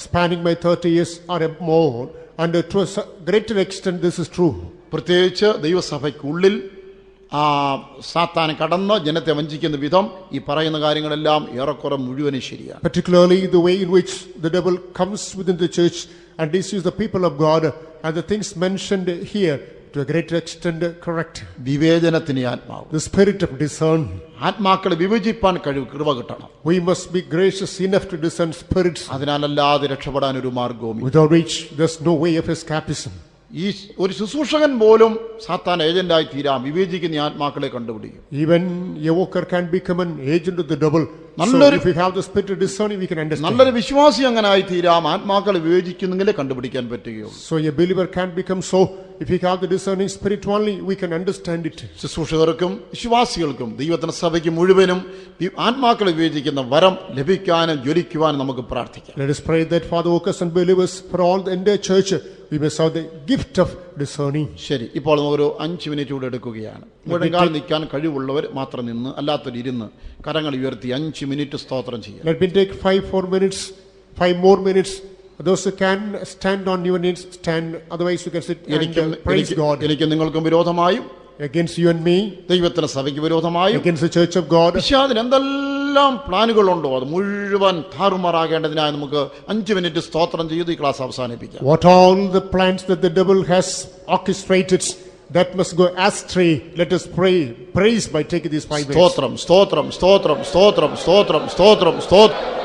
spanning my 30 years or more, and to a greater extent this is true. പ്രത്യേകിച്ച് ദൈവസഭയ്ക്കുള്ളിൽ സാത്താൻ കടന്ന് ജനത്തെ വഞ്ചിക്കുന്ന വിധം ഈ പറയുന്ന കാര്യങ്ങളെല്ലാം ഏറെക്കുറെ മുഴുവനും ശരിയാണ്. Particularly the way in which the devil comes within the church and deceives the people of God, and the things mentioned here to a great extent correct. വിവേചനത്തിന് ആത്മാവ്, The spirit of discernment. ആത്മാക്കളെ വിഭജിപ്പാൻ കൃപ കിട്ടണം. We must be gracious enough to discern spirits, അതിനാലല്ലാതെ രക്ഷപ്പെടാൻ ഒരു മാർഗവും. without which there's no way of escapism. ഈ ഒരു ശുശ്രൂഷകൻ പോലും സാത്താൻ ഏജന്റായി തീരാം, വിവേചിക്കുന്ന ആത്മാക്കളെ കണ്ടുപിടിക്കും. Even a worker can become an agent of the devil. So നല്ലൊരു- if we have the spirit of discerning, we can understand. നല്ലൊരു വിശ്വാസി അങ്ങനെ ആയി തീരാം, ആത്മാക്കളെ വിവേചിക്കുന്നെങ്കിലേ കണ്ടുപിടിക്കാൻ പറ്റുകയുള്ളൂ. So a believer can become so. If we have the discerning spirit only, we can understand it. ശുശ്രൂഷകർക്കും വിശ്വാസികൾക്കും ദൈവത്തിന്റെ സഭയ്ക്ക് മുഴുവനും ആത്മാക്കളെ വിവേചിക്കുന്ന വരം ലഭിക്കാനും ജ്വലിക്കുവാനും നമുക്ക് പ്രാർത്ഥിക്കാം. Let us pray that for the workers and believers, for all the entire church, we may have the gift of discerning. ശരി, ഇപ്പോൾ നമുക്കൊരു 5 മിനിറ്റ് കൂടെ എടുക്കുകയാണ്. മുഴങ്കാൽ നിൽക്കാൻ കഴിവുള്ളവർ മാത്രം നിന്ന്, അല്ലാത്തവർ ഇരുന്ന് കരങ്ങൾ ഉയർത്തി 5 മിനിറ്റ് സ്തോത്രം ചെയ്യാം. Let me take 5 more minutes. Those who can stand on your knees, stand. Otherwise, you can sit and praise God. എനിക്ക് നിങ്ങൾക്കും വിരോധമായും Against you and me, ദൈവത്തിന്റെ സഭയ്ക്ക് വിരോധമായും against the church of God. പിശാചിന് എന്തെല്ലാം പ്ലാനുകളുണ്ടോ അത് മുഴുവൻ താറുമാറാകേണ്ടതിനായി നമുക്ക് 5 മിനിറ്റ് സ്തോത്രം ചെയ്ത് ഈ ക്ലാസ് അവസാനിപ്പിക്കാം. What all the plans that the devil has orchestrated, that must go astray. Let us pray, praise by taking these 5 minutes. സ്തോത്രം സ്തോത്രം സ്തോത്രം സ്തോത്രം സ്തോത്രം സ്തോത്രം സ്തോത്രം